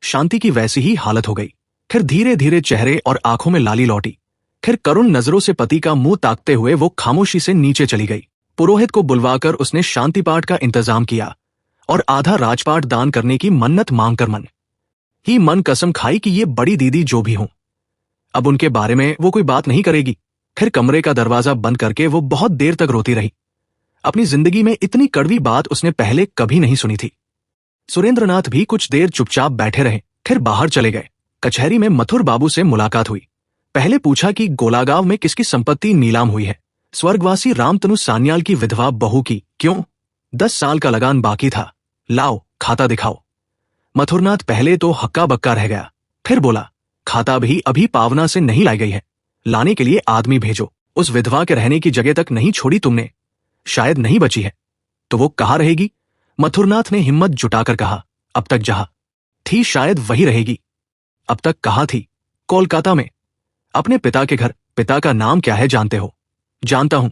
शांति की वैसी ही हालत हो गई। फिर धीरे धीरे चेहरे और आंखों में लाली लौटी। फिर करुण नजरों से पति का मुंह ताकते हुए वो खामोशी से नीचे चली गई। पुरोहित को बुलवाकर उसने शांति पाठ का इंतजाम किया और आधा राजपाट दान करने की मन्नत मांगकर मन ही मन कसम खाई कि ये बड़ी दीदी जो भी हो, अब उनके बारे में वो कोई बात नहीं करेगी। फिर कमरे का दरवाजा बंद करके वो बहुत देर तक रोती रही। अपनी जिंदगी में इतनी कड़वी बात उसने पहले कभी नहीं सुनी थी। सुरेंद्रनाथ भी कुछ देर चुपचाप बैठे रहे, फिर बाहर चले गए। कचहरी में मथुर बाबू से मुलाकात हुई। पहले पूछा कि गोलागांव में किसकी संपत्ति नीलाम हुई है। स्वर्गवासी रामतनु सान्याल की विधवा बहू की। क्यों? 10 साल का लगान बाकी था। लाओ खाता दिखाओ। मथुरनाथ पहले तो हक्का बक्का रह गया, फिर बोला खाता भी अभी पावना से नहीं लाई गई है, लाने के लिए आदमी भेजो। उस विधवा के रहने की जगह तक नहीं छोड़ी तुमने, शायद नहीं बची है। तो वो कहाँ रहेगी? मथुरनाथ ने हिम्मत जुटाकर कहा, अब तक जहां थी शायद वही रहेगी। अब तक कहाँ थी? कोलकाता में, अपने पिता के घर। पिता का नाम क्या है जानते हो? जानता हूं,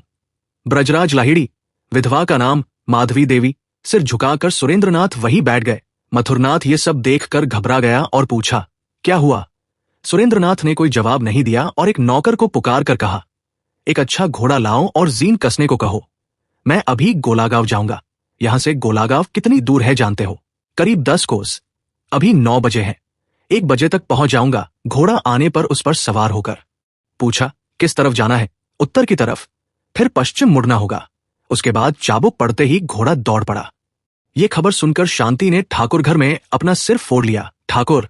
ब्रजराज लाहिड़ी। विधवा का नाम माधवी देवी। सिर झुकाकर सुरेंद्रनाथ वहीं बैठ गए। मथुरनाथ ये सब देखकर घबरा गया और पूछा, क्या हुआ? सुरेंद्रनाथ ने कोई जवाब नहीं दिया और एक नौकर को पुकार कर कहा, एक अच्छा घोड़ा लाओ और जीन कसने को कहो। मैं अभी गोलागांव जाऊंगा। यहां से गोलागांव कितनी दूर है जानते हो? करीब 10 कोस। अभी 9 बजे हैं, 1 बजे तक पहुंच जाऊंगा। घोड़ा आने पर उस पर सवार होकर। पूछा, किस तरफ जाना है? उत्तर की तरफ, फिर पश्चिम मुड़ना होगा। उसके बाद चाबुक पड़ते ही घोड़ा दौड़ पड़ा। ये खबर सुनकर शांति ने ठाकुर घर में अपना सिर फोड़ लिया। ठाकुर,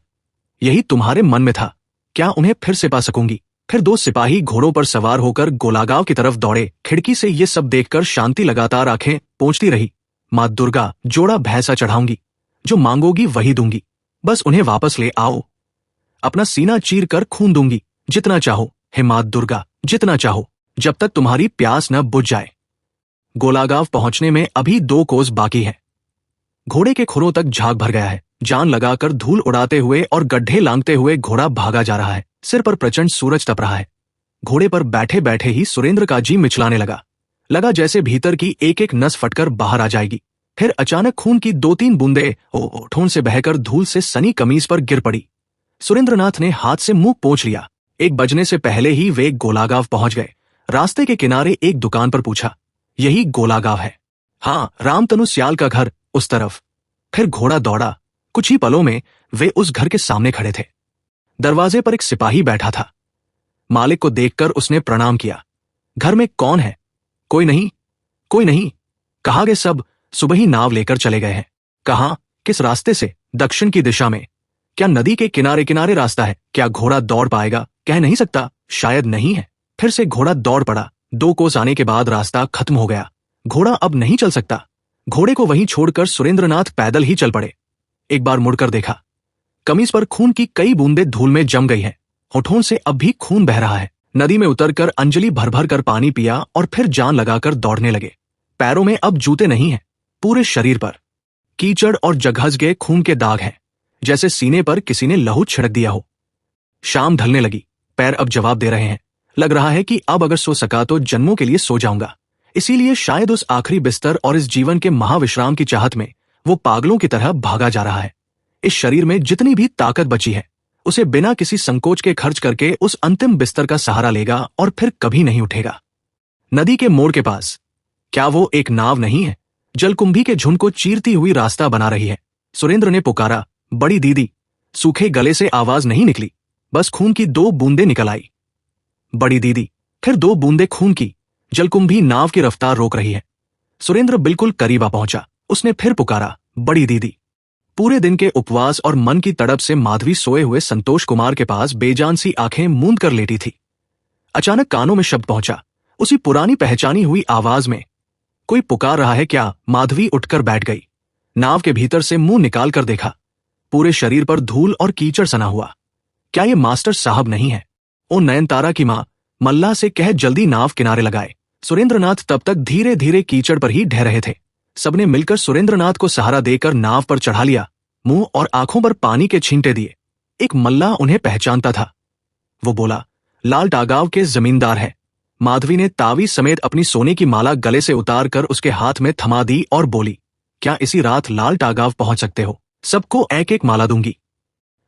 यही तुम्हारे मन में था, क्या उन्हें फिर से पा सकूंगी? फिर 2 सिपाही घोड़ों पर सवार होकर गोलागांव की तरफ दौड़े। खिड़की से ये सब देखकर शांति लगातार आंखें पोंछती रही। मां दुर्गा, जोड़ा भैंसा चढ़ाऊंगी, जो मांगोगी वही दूंगी, बस उन्हें वापस ले आओ। अपना सीना चीर कर खून दूंगी, जितना चाहो। हे मां दुर्गा, जितना चाहो, जब तक तुम्हारी प्यास न बुझ जाए। गोलागांव पहुंचने में अभी 2 कोस बाकी है। घोड़े के खुरों तक झाग भर गया है। जान लगाकर धूल उड़ाते हुए और गड्ढे लांघते हुए घोड़ा भागा जा रहा है। सिर पर प्रचंड सूरज तप रहा है। घोड़े पर बैठे बैठे ही सुरेंद्र का जी मिचलाने लगा जैसे भीतर की एक एक नस फटकर बाहर आ जाएगी। फिर अचानक खून की 2-3 बूंदें होठों से बहकर धूल से सनी कमीज पर गिर पड़ी। सुरेंद्रनाथ ने हाथ से मुंह पोंछ लिया। 1 बजने से पहले ही वे गोलागांव पहुंच गए। रास्ते के किनारे एक दुकान पर पूछा, यही गोलागांव है? हाँ, रामतनु स्याल का घर उस तरफ। फिर घोड़ा दौड़ा। कुछ ही पलों में वे उस घर के सामने खड़े थे। दरवाजे पर एक सिपाही बैठा था। मालिक को देखकर उसने प्रणाम किया। घर में कौन है? कोई नहीं, कोई नहीं। कहाँ गए सब? सुबह ही नाव लेकर चले गए हैं। कहाँ? किस रास्ते से? दक्षिण की दिशा में। क्या नदी के किनारे किनारे रास्ता है? क्या घोड़ा दौड़ पाएगा? कह नहीं सकता, शायद नहीं है। फिर से घोड़ा दौड़ पड़ा। 2 कोस आने के बाद रास्ता खत्म हो गया। घोड़ा अब नहीं चल सकता। घोड़े को वहीं छोड़कर सुरेंद्रनाथ पैदल ही चल पड़े। एक बार मुड़कर देखा, कमीज पर खून की कई बूंदें धूल में जम गई हैं। होठों से अब भी खून बह रहा है। नदी में उतरकर अंजलि भर भर कर पानी पिया और फिर जान लगाकर दौड़ने लगे। पैरों में अब जूते नहीं हैं। पूरे शरीर पर कीचड़ और जघस गए खून के दाग हैं, जैसे सीने पर किसी ने लहू छिड़क दिया हो। शाम ढलने लगी। पैर अब जवाब दे रहे हैं। लग रहा है कि अब अगर सो सका तो जन्मों के लिए सो जाऊंगा। इसीलिए शायद उस आखिरी बिस्तर और इस जीवन के महाविश्राम की चाहत में वो पागलों की तरह भागा जा रहा है। इस शरीर में जितनी भी ताकत बची है, उसे बिना किसी संकोच के खर्च करके उस अंतिम बिस्तर का सहारा लेगा और फिर कभी नहीं उठेगा। नदी के मोड़ के पास, क्या वो एक नाव नहीं है? जलकुंभी के झुंड को चीरती हुई रास्ता बना रही है। सुरेंद्र ने पुकारा, बड़ी दीदी। सूखे गले से आवाज नहीं निकली, बस खून की 2 बूंदें निकल आई। बड़ी दीदी। फिर 2 बूंदें खून की। जलकुंभी नाव की रफ्तार रोक रही है। सुरेंद्र बिल्कुल करीब आ पहुंचा। उसने फिर पुकारा, बड़ी दीदी। पूरे दिन के उपवास और मन की तड़प से माधवी सोए हुए संतोष कुमार के पास बेजान सी आंखें मूंद कर लेटी थी। अचानक कानों में शब्द पहुंचा, उसी पुरानी पहचानी हुई आवाज में, कोई पुकार रहा है क्या? माधवी उठकर बैठ गई। नाव के भीतर से मुंह निकाल कर देखा। पूरे शरीर पर धूल और कीचड़ सना हुआ। क्या ये मास्टर साहब नहीं है? ओ नयनतारा की मां, मल्ला से कह जल्दी नाव किनारे लगाए। सुरेंद्रनाथ तब तक धीरे धीरे कीचड़ पर ही ढह रहे थे। सबने मिलकर सुरेंद्रनाथ को सहारा देकर नाव पर चढ़ा लिया। मुंह और आंखों पर पानी के छींटे दिए। एक मल्ला उन्हें पहचानता था। वो बोला, लाल टागांव के जमींदार है। माधवी ने तावी समेत अपनी सोने की माला गले से उतार कर उसके हाथ में थमा दी और बोली, क्या इसी रात लाल टागांव पहुंच सकते हो? सबको एक एक माला दूंगी।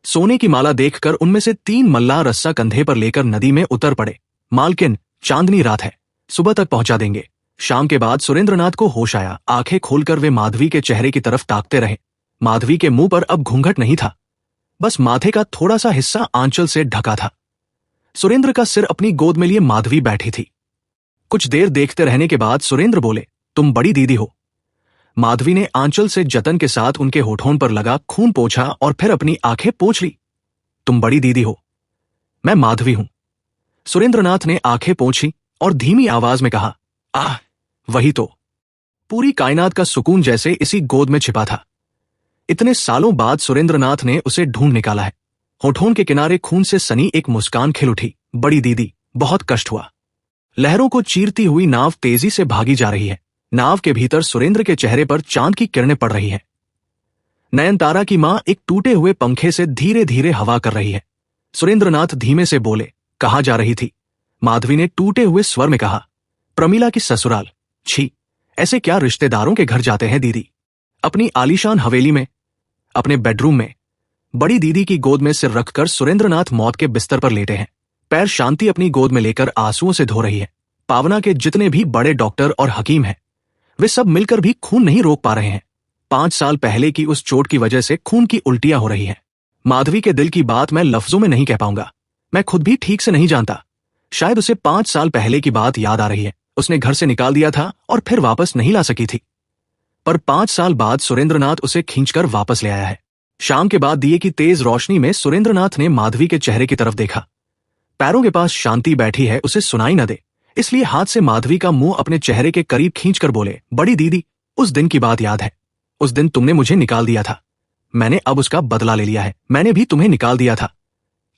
सोने की माला देखकर उनमें से 3 मल्लाह रस्सा कंधे पर लेकर नदी में उतर पड़े। मालकिन, चांदनी रात है, सुबह तक पहुंचा देंगे। शाम के बाद सुरेंद्रनाथ को होश आया। आंखें खोलकर वे माधवी के चेहरे की तरफ ताकते रहे। माधवी के मुंह पर अब घूंघट नहीं था, बस माथे का थोड़ा सा हिस्सा आंचल से ढका था। सुरेंद्र का सिर अपनी गोद में लिए माधवी बैठी थी। कुछ देर देखते रहने के बाद सुरेंद्र बोले, तुम बड़ी दीदी हो। माधवी ने आंचल से जतन के साथ उनके होठों पर लगा खून पोंछा और फिर अपनी आंखें पोंछ ली। तुम बड़ी दीदी हो, मैं माधवी हूं। सुरेंद्रनाथ ने आंखें पोंछी और धीमी आवाज में कहा, आह, वही तो। पूरी कायनात का सुकून जैसे इसी गोद में छिपा था। इतने सालों बाद सुरेंद्रनाथ ने उसे ढूंढ निकाला है। होठों के किनारे खून से सनी एक मुस्कान खिल उठी। बड़ी दीदी, बहुत कष्ट हुआ। लहरों को चीरती हुई नाव तेजी से भागी जा रही है। नाव के भीतर सुरेंद्र के चेहरे पर चांद की किरणें पड़ रही हैं। नयनतारा की मां एक टूटे हुए पंखे से धीरे धीरे हवा कर रही है। सुरेंद्रनाथ धीमे से बोले, कहाँ जा रही थी? माधवी ने टूटे हुए स्वर में कहा, प्रमिला की ससुराल। छी, ऐसे क्या रिश्तेदारों के घर जाते हैं दीदी? अपनी आलीशान हवेली में, अपने बेडरूम में। बड़ी दीदी की गोद में सिर रखकर सुरेंद्रनाथ मौत के बिस्तर पर लेटे हैं। पैर शांति अपनी गोद में लेकर आंसुओं से धो रही है। पावना के जितने भी बड़े डॉक्टर और हकीम हैं, वे सब मिलकर भी खून नहीं रोक पा रहे हैं। 5 साल पहले की उस चोट की वजह से खून की उल्टियां हो रही हैं। माधवी के दिल की बात मैं लफ्जों में नहीं कह पाऊंगा। मैं खुद भी ठीक से नहीं जानता। शायद उसे 5 साल पहले की बात याद आ रही है। उसने घर से निकाल दिया था और फिर वापस नहीं ला सकी थी। पर 5 साल बाद सुरेंद्रनाथ उसे खींचकर वापस ले आया है। शाम के बाद दिए की तेज रोशनी में सुरेंद्रनाथ ने माधवी के चेहरे की तरफ देखा। पैरों के पास शांति बैठी है, उसे सुनाई न दे, इसलिए हाथ से माधवी का मुंह अपने चेहरे के करीब खींचकर बोले, बड़ी दीदी, उस दिन की बात याद है? उस दिन तुमने मुझे निकाल दिया था। मैंने अब उसका बदला ले लिया है। मैंने भी तुम्हें निकाल दिया था।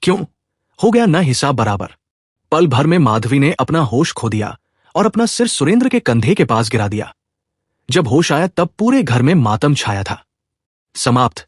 क्यों? हो गया ना हिसाब बराबर। पल भर में माधवी ने अपना होश खो दिया और अपना सिर सुरेंद्र के कंधे के पास गिरा दिया। जब होश आया तब पूरे घर में मातम छाया था। समाप्त।